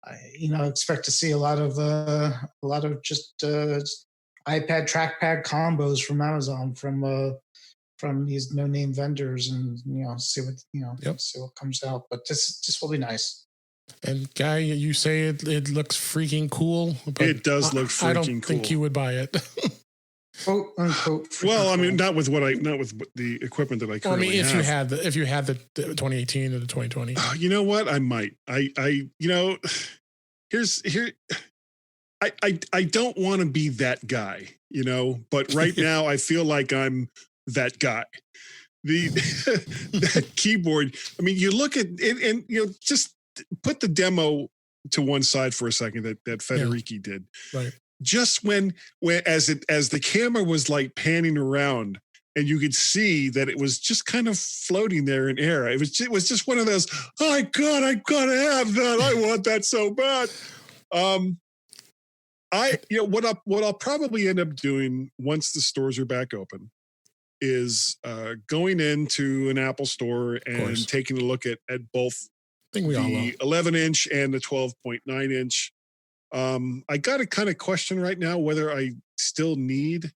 I expect to see a lot of just iPad trackpad combos from Amazon from these no-name vendors, and see what comes out. But this will be nice. And Guy, you say it looks freaking cool. But it does look freaking cool. I don't think you would buy it. Quote unquote. Well, I mean, not with the equipment that I currently have. If you had the 2018 or the 2020. You know what? I might. I don't want to be that guy, but right now I feel like I'm that guy. That keyboard. I mean, you look at it and just put the demo to one side for a second that Federici did. Right. Just when as the camera was like panning around and you could see that it was just kind of floating there in air. It was just one of those, oh my God, I gotta have that. I want that so bad. What I'll probably end up doing once the stores are back open is going into an Apple store and taking a look at both the 11-inch and the 12.9 inch. I got a kind of question right now whether I still need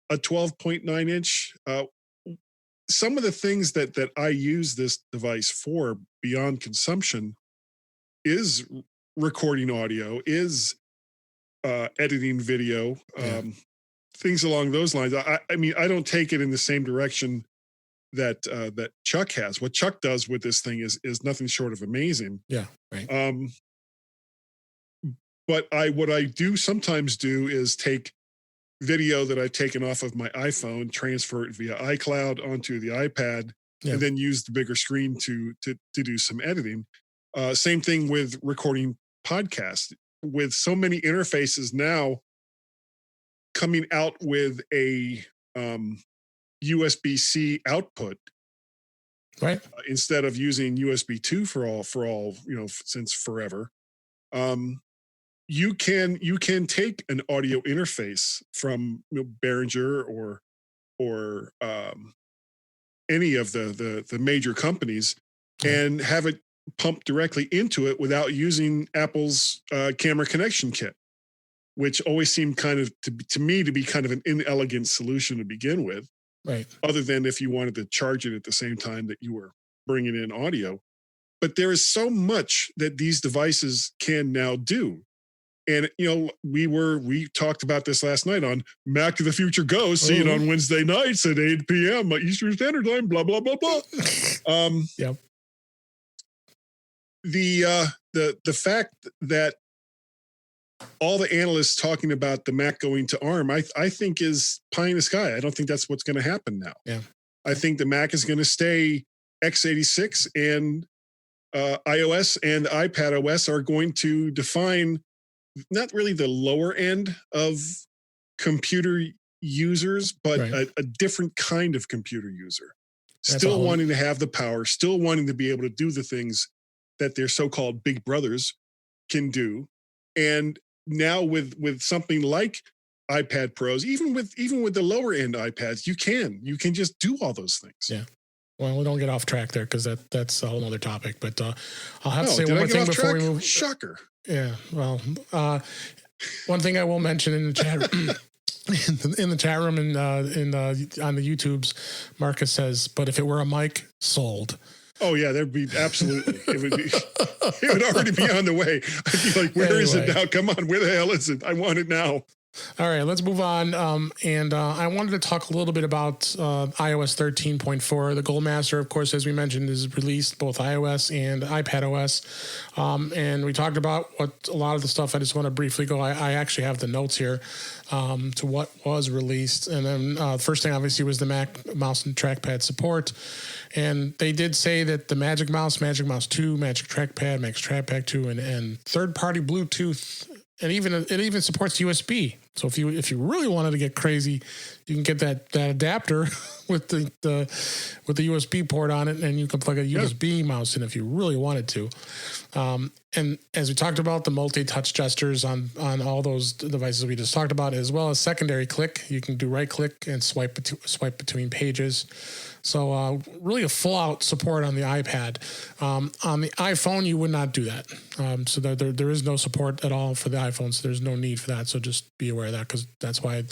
a 12.9 inch. Some of the things that I use this device for beyond consumption is recording audio, is editing video, things along those lines. I mean, I don't take it in the same direction that Chuck has. What Chuck does with this thing is nothing short of amazing. Yeah, right. But what I do sometimes do is take video that I've taken off of my iPhone, transfer it via iCloud onto the iPad, and then use the bigger screen to do some editing. Same thing with recording podcasts. With so many interfaces now coming out with a USB-C output, right? Instead of using USB 2 for all since forever, you can take an audio interface from Behringer or any of the major companies and have it pumped directly into it without using Apple's camera connection kit, which always seemed kind of to me to be kind of an inelegant solution to begin with. Right. Other than if you wanted to charge it at the same time that you were bringing in audio. But there is so much that these devices can now do. And, we talked about this last night on Mac to the Future Go. See it on Wednesday nights at 8 p.m. Eastern Standard Time, blah, blah, blah, blah. Yep. The fact that all the analysts talking about the Mac going to ARM, I think is pie in the sky. I don't think that's what's going to happen now. Yeah. I think the Mac is going to stay x86, and iOS and iPad OS are going to define not really the lower end of computer users, but a different kind of computer user. Still wanting to have the power, still wanting to be able to do the things that their so-called big brothers can do. And now with something like iPad Pros, even with the lower end iPads, you can just do all those things. Yeah. Well, we don't get off track there because that's a whole other topic. But I'll have to say one more thing before we move. Shocker. Yeah. Well, one thing I will mention in the chat in the chat room and on the YouTubes, Marcus says, "But if it were a mic, sold." Oh yeah, there'd be absolutely. It would already be on the way. I'd be like, where is it now? Come on, where the hell is it? I want it now. All right, let's move on. I wanted to talk a little bit about iOS 13.4. The Goldmaster, of course, as we mentioned, is released both iOS and iPad OS. And we talked about what a lot of the stuff. I just want to briefly go. I actually have the notes here to what was released. And then first thing, obviously, was the Mac mouse and trackpad support. And they did say that the Magic Mouse 2, Magic Trackpad, Magic Trackpad 2, and third-party Bluetooth, and it even supports USB. So if you really wanted to get crazy, you can get that adapter with the USB port on it, and you can plug a USB mouse in if you really wanted to. And as we talked about, the multi-touch gestures on all those devices we just talked about, as well as secondary click. You can do right click and swipe between pages. So really a full-out support on the iPad. On the iPhone, you would not do that. So there is no support at all for the iPhone, so there's no need for that. So just be aware of that, because that's why.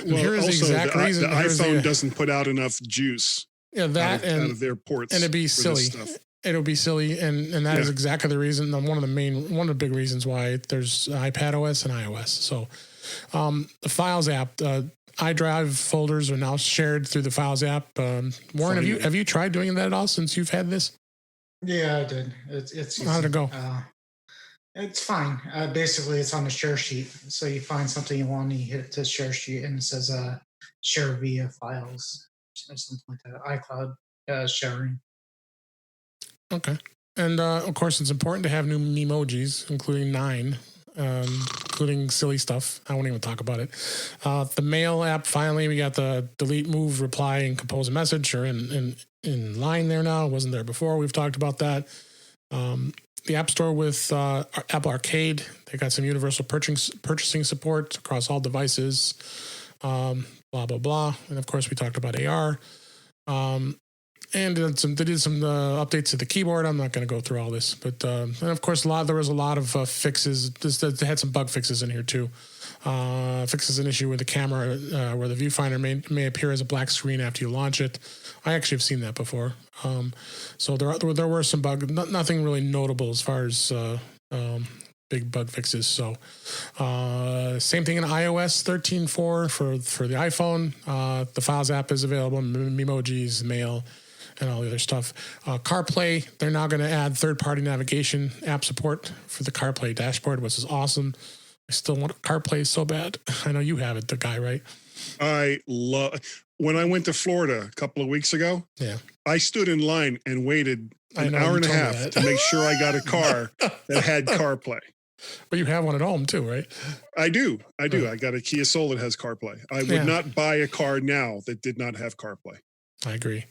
Well, here is also, the exact reason. The iPhone doesn't put out enough juice. Yeah, that out of their ports. And it'd be silly. It'll be silly, and that is exactly the reason. One of the big reasons why there's iPad OS and iOS. So the Files app. iDrive folders are now shared through the Files app. Warren, have you tried doing that at all since you've had this? Yeah, I did. It's how did it go? It's fine. Basically, it's on the share sheet. So you find something you want, and you hit the share sheet, and it says share via Files or something like that. iCloud sharing. Okay. And of course, it's important to have new emojis, including 9. Including silly stuff. I won't even talk about it. The Mail app, finally, we got the delete, move, reply, and compose a message are in line there now. It wasn't there before. We've talked about that. The App Store with Apple Arcade, they got some universal purchasing support across all devices. Blah, blah, blah. And of course, we talked about AR. And they did some updates to the keyboard. I'm not going to go through all this, but and of course, there was a lot of fixes. They had some bug fixes in here too. Fixes an issue with the camera where the viewfinder may appear as a black screen after you launch it. I actually have seen that before. So there were some bugs, nothing really notable as far as big bug fixes. So same thing in iOS 13.4 for the iPhone. The Files app is available, Memojis, Mail, and all the other stuff. CarPlay, they're now going to add third-party navigation app support for the CarPlay dashboard, which is awesome. I still want CarPlay so bad. I know you have it, the guy, right? When I went to Florida a couple of weeks ago, I stood in line and waited an hour and a half to make sure I got a car that had CarPlay. But you have one at home too, right? I do. I got a Kia Soul that has CarPlay. I would not buy a car now that did not have CarPlay. I agree.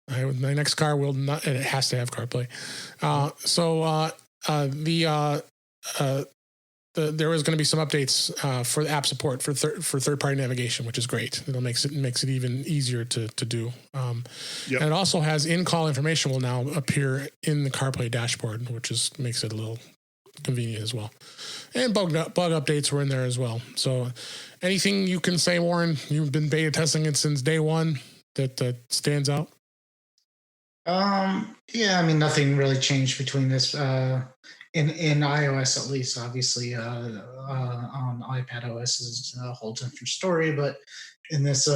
My next car will not, and it has to have CarPlay. There was going to be some updates for the app support for third-party navigation, which is great. It makes it even easier to do. And it also has in-call information will now appear in the CarPlay dashboard, which makes it a little convenient as well. And bug updates were in there as well. So anything you can say, Warren, you've been beta testing it since day one that stands out? Yeah, I mean, nothing really changed between this in iOS, at least. Obviously, on iPad OS is a whole different story, but in this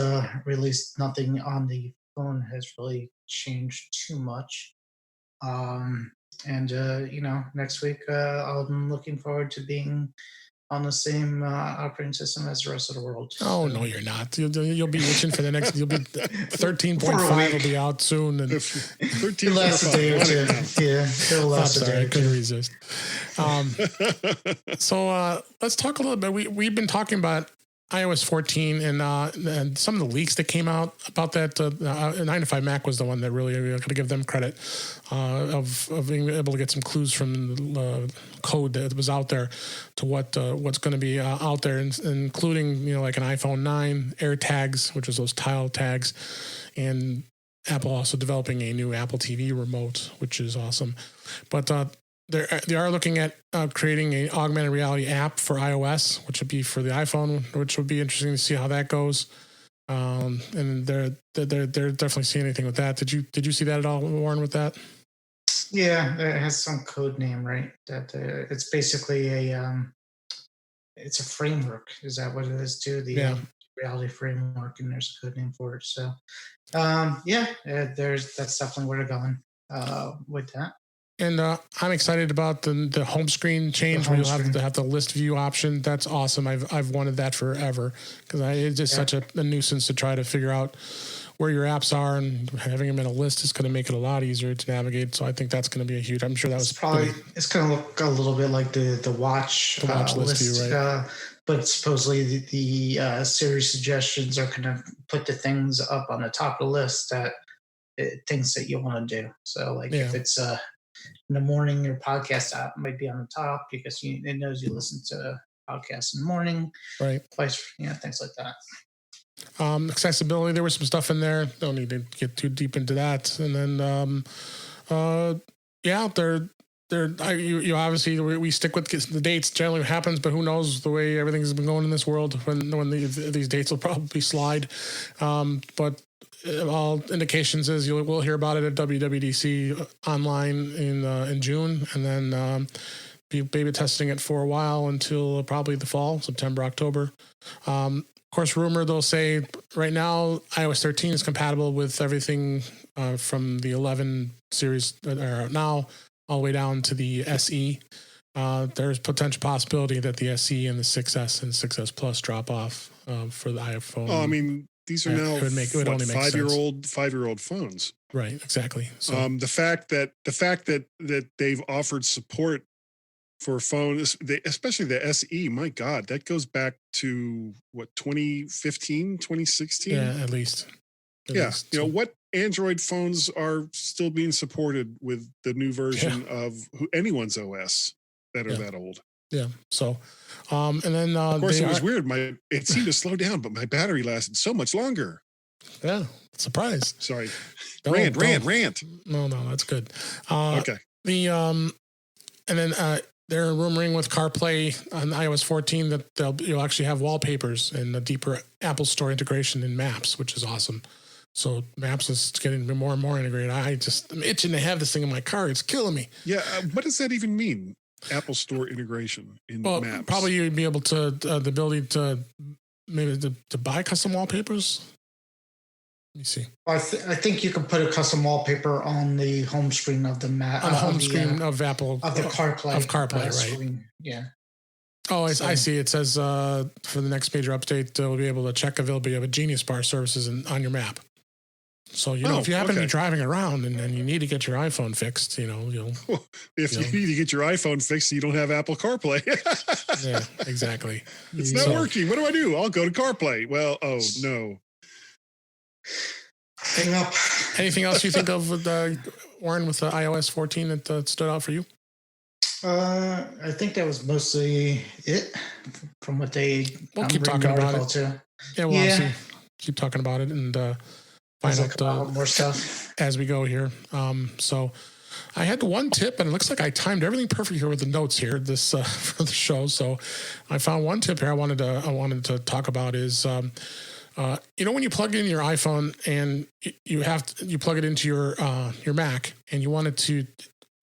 release, nothing on the phone has really changed too much. Next week, I'm looking forward to being on the same operating system as the rest of the world. Oh, no, you're not. You'll be itching for the next. You'll be 13.5 will be out soon, and 13. It'll last a day or two. Yeah, it'll last a day. I couldn't resist. So let's talk a little bit. We've been talking about iOS 14 and some of the leaks that came out about that. 9to5 Mac was the one that really got to give them credit of being able to get some clues from the code that was out there to what's going to be out there, including like an iPhone 9 AirTags, which is those tile tags, and Apple also developing a new Apple TV remote, which is awesome. But they are looking at creating an augmented reality app for iOS, which would be for the iPhone, which would be interesting to see how that goes. And they're definitely seeing anything with that. Did you see that at all, Warren, with that? Yeah, it has some code name, right? That it's basically it's a framework. Is that what it is too? The reality framework, and there's a code name for it. So, that's definitely where they're going with that. And I'm excited about the home screen change where you'll have the list view option. That's awesome. I've wanted that forever because it's just such a nuisance to try to figure out where your apps are, and having them in a list is going to make it a lot easier to navigate. So I think that's going to be a huge. I'm sure that was it's going to look a little bit like the watch list view, right? But supposedly the Siri suggestions are going to put the things up on the top of the list things that you want to do. So if it's in the morning, your podcast app might be on the top because it knows you listen to podcasts in the morning, right? Things like that. Accessibility, there was some stuff in there. Don't need to get too deep into that. And then, you obviously we stick with the dates. Generally happens, but who knows the way everything's been going in this world when these dates will probably slide. But all indications is we'll hear about it at WWDC online in June, and then be beta testing it for a while until probably the fall, September, October. Of course, rumor they'll say right now iOS 13 is compatible with everything from the 11 series now all the way down to the SE. There's potential possibility that the SE and the 6S and 6S Plus drop off for the iPhone. Oh, I mean, these are now it would only make 5-year-old phones. Right, exactly. So the fact that they've offered support for phones, especially the SE, my God, that goes back to what, 2015, 2016? Yeah, at least. What Android phones are still being supported with the new version of anyone's OS that are that old? Yeah. So, and then of course it was weird. It seemed to slow down, but my battery lasted so much longer. Yeah, surprise. Sorry, Rant. No, that's good. Okay. And then they're rumoring with CarPlay on iOS 14 that you'll actually have wallpapers and a deeper Apple Store integration in Maps, which is awesome. So Maps is getting more and more integrated. I'm itching to have this thing in my car. It's killing me. Yeah. What does that even mean? Apple Store integration in Maps? Probably you'd be able to, the ability to maybe to buy custom wallpapers. Let me see. I think you can put a custom wallpaper on the home screen of the Mac. On the home screen of Apple. Of the CarPlay. Of CarPlay, right. Screen. Yeah. Oh, I see. It says for the next major update, we'll be able to check availability of a Genius Bar services on your map. So, if you happen to be driving around and you need to get your iPhone fixed, if you need to get your iPhone fixed, you don't have Apple CarPlay. Yeah, exactly. It's not working. What do I do? I'll go to CarPlay. Well, no. Anything else you think of with Warren with the iOS 14 that stood out for you? I think that was mostly it from what they. We'll keep talking about it. Yeah, we'll obviously keep talking about it and find out more stuff as we go here. So I had one tip, and it looks like I timed everything perfect here with the notes here for the show. So I found one tip here I wanted to talk about is. When you plug in your iPhone and you plug it into your Mac and you wanted to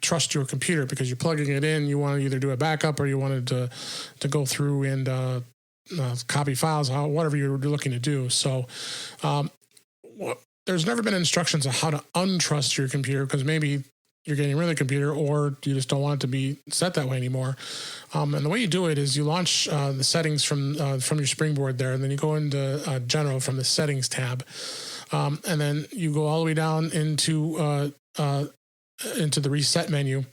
trust your computer because you're plugging it in, you want to either do a backup or you wanted to go through and copy files, whatever you're looking to do. So there's never been instructions on how to untrust your computer because maybe you're getting rid of the computer or you just don't want it to be set that way anymore. And the way you do it is you launch the settings from your Springboard there, and then you go into General from the Settings tab. And then you go all the way down into the Reset menu.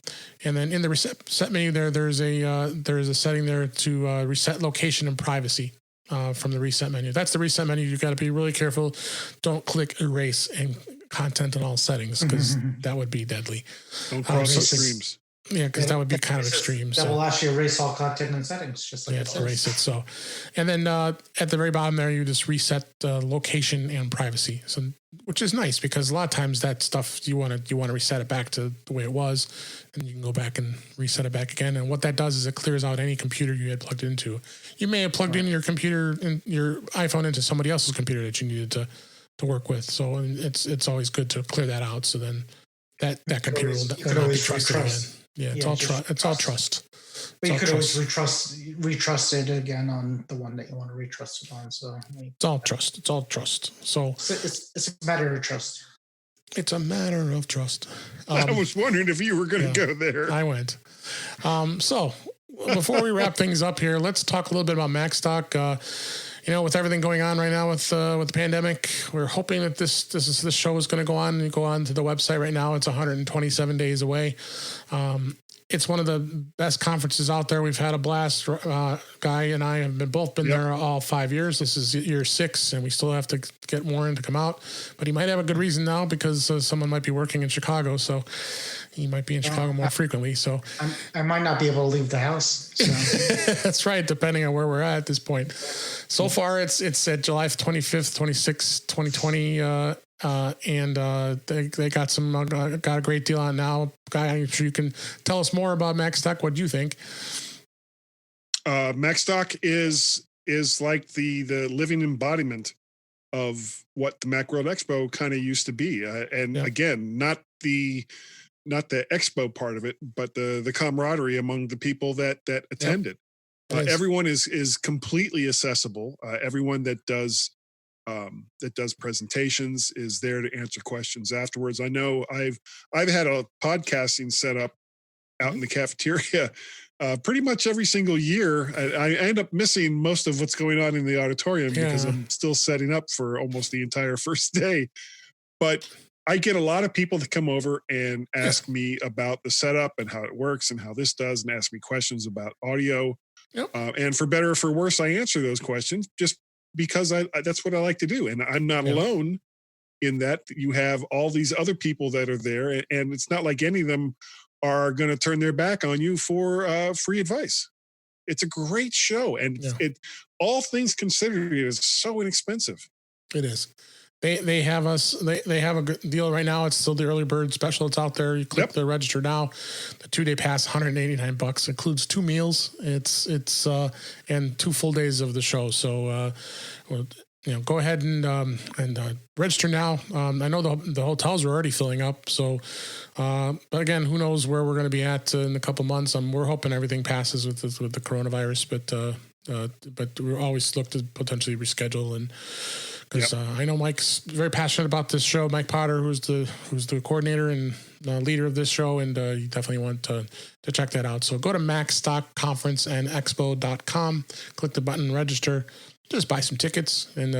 And then in the Reset menu there's a setting there to reset location and privacy. From the Reset menu. That's the Reset menu. You've got to be really careful. Don't click Erase and content on all settings because that would be deadly. Don't cross the streams. Yeah, because that would be kind of extreme. That will actually erase all content and settings, just like it says. Erase it. So, and then at the very bottom there, you just reset location and privacy. So, which is nice because a lot of times that stuff you want to reset it back to the way it was, and you can go back and reset it back again. And what that does is it clears out any computer you had plugged into. You may have plugged in your computer and your iPhone into somebody else's computer that you needed to work with. So it's always good to clear that out. So then that computer will not be trusted again. Yeah, it's all trust. But you could always retrust it again on the one that you want to retrust it on. So it's all trust. It's all trust. So it's a matter of trust. It's a matter of trust. I was wondering if you were going to go there. I went. So before we wrap things up here, let's talk a little bit about Macstock. With everything going on right now with the pandemic, we're hoping that this show is going to go on. You go on to the website right now. It's 127 days away. It's one of the best conferences out there. We've had a blast. Guy and I have both been there all 5 years. This is year 6, and we still have to get Warren to come out. But he might have a good reason now because someone might be working in Chicago, so he might be in Chicago more frequently. So I might not be able to leave the house. So. That's right, depending on where we're at this point. So far, it's at July 25th, 26th, 2020. And they got a great deal on now. Guy, I'm sure you can tell us more about Macstock. What do you think? Macstock is like the living embodiment of what the Macworld Expo kind of used to be. Again, not the expo part of it, but the camaraderie among the people that attended. Everyone is completely accessible. Everyone that does presentations is there to answer questions afterwards. I know I've had a podcasting set up out in the cafeteria pretty much every single year. I end up missing most of what's going on in the auditorium because I'm still setting up for almost the entire first day. But I get a lot of people that come over and ask me about the setup and how it works and how this does, and ask me questions about audio. Yep. And for better or for worse, I answer those questions just because that's what I like to do. And I'm not alone in that. You have all these other people that are there, and it's not like any of them are going to turn their back on you for free advice. It's a great show. And it all things considered, it is so inexpensive. It is. They have they have a good deal right now. It's still the early bird special. It's out there. You click the register now. The 2-day pass, $189, includes 2 meals. It's and 2 full days of the show. So go ahead and register now. I know the hotels are already filling up. So, but again, who knows where we're going to be at in a couple months? We're hoping everything passes with the coronavirus, but we always look to potentially reschedule. And because I know Mike's very passionate about this show. Mike Potter, who's the coordinator and leader of this show, and you definitely want to check that out. So go to macstockconferenceandexpo.com, click the button register, just buy some tickets and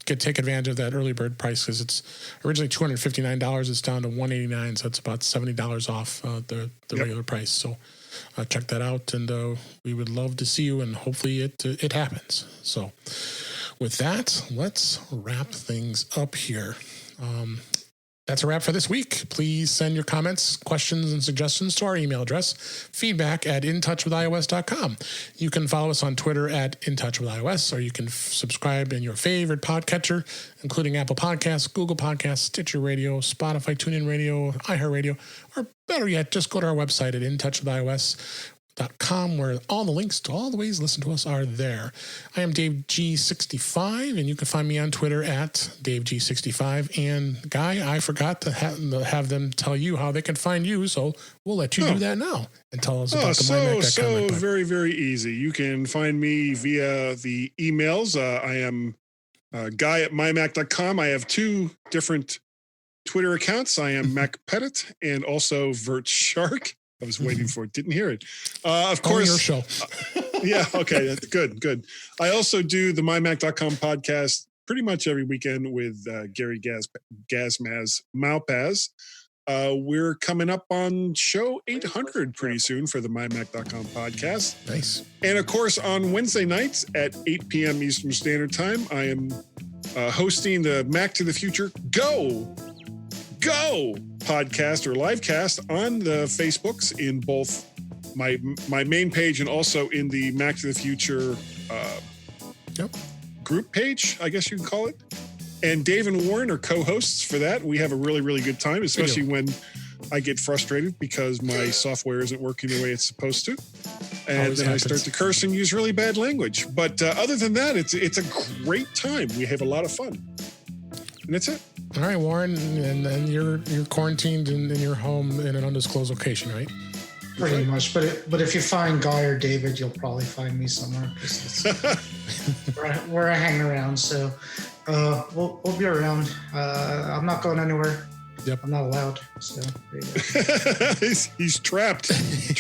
take advantage of that early bird price, because it's originally $259. It's down to $189, so it's about $70 off the regular price. So check that out, and we would love to see you, and hopefully it happens. So with that, let's wrap things up here. That's a wrap for this week. Please send your comments, questions, and suggestions to our email address, feedback@intouchwithios.com. You can follow us on Twitter @intouchwithios, or you can subscribe in your favorite podcatcher, including Apple Podcasts, Google Podcasts, Stitcher Radio, Spotify, TuneIn Radio, iHeartRadio, or better yet, just go to our website at intouchwithios.com, where all the links to all the ways to listen to us are there. I am Dave G65, and you can find me on Twitter @DaveG65. And Guy, I forgot to have them tell you how they can find you, so we'll let you do that now and tell us about the MyMac.com. Very, very easy. You can find me via the emails. I am Guy at mymac.com. I have 2 different Twitter accounts. I am Mac Pettit and also Vert Shark. I was waiting for it. Didn't hear it. Of course. Your show. Yeah. Okay. That's good. I also do the mymac.com podcast pretty much every weekend with Gary Gazmaz Malpaz. We're coming up on show 800 pretty soon for the mymac.com podcast. Nice. And of course, on Wednesday nights at 8 p.m. Eastern Standard Time, I am hosting the Mac to the Future Go podcast or live cast on the Facebooks in both my main page and also in the Mac to the Future group page, I guess you can call it. And Dave and Warren are co-hosts for that. We have a really, really good time, especially when I get frustrated because my software isn't working the way it's supposed to. And Always then happens. I start to curse and use really bad language. But other than that, it's a great time. We have a lot of fun. And that's it. All right, Warren, and then you're quarantined in your home in an undisclosed location, right? Pretty much, but if you find Guy or David, you'll probably find me somewhere. where I hang around, so we'll be around. I'm not going anywhere. Yep. I'm not allowed. So there you go. He's trapped.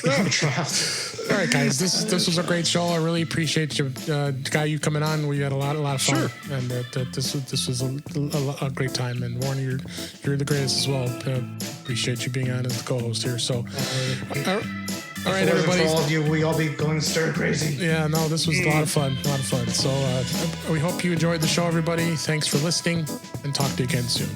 I'm trapped. All right, guys, this was a great show. I really appreciate you, Guy, you coming on. We had a lot of fun, and this was a great time. And Warren, you're the greatest as well. Appreciate you being on as the co-host here. So, all right, everybody. For all of you, we all be going stir crazy. Yeah, no, this was a lot of fun. So we hope you enjoyed the show, everybody. Thanks for listening, and talk to you again soon.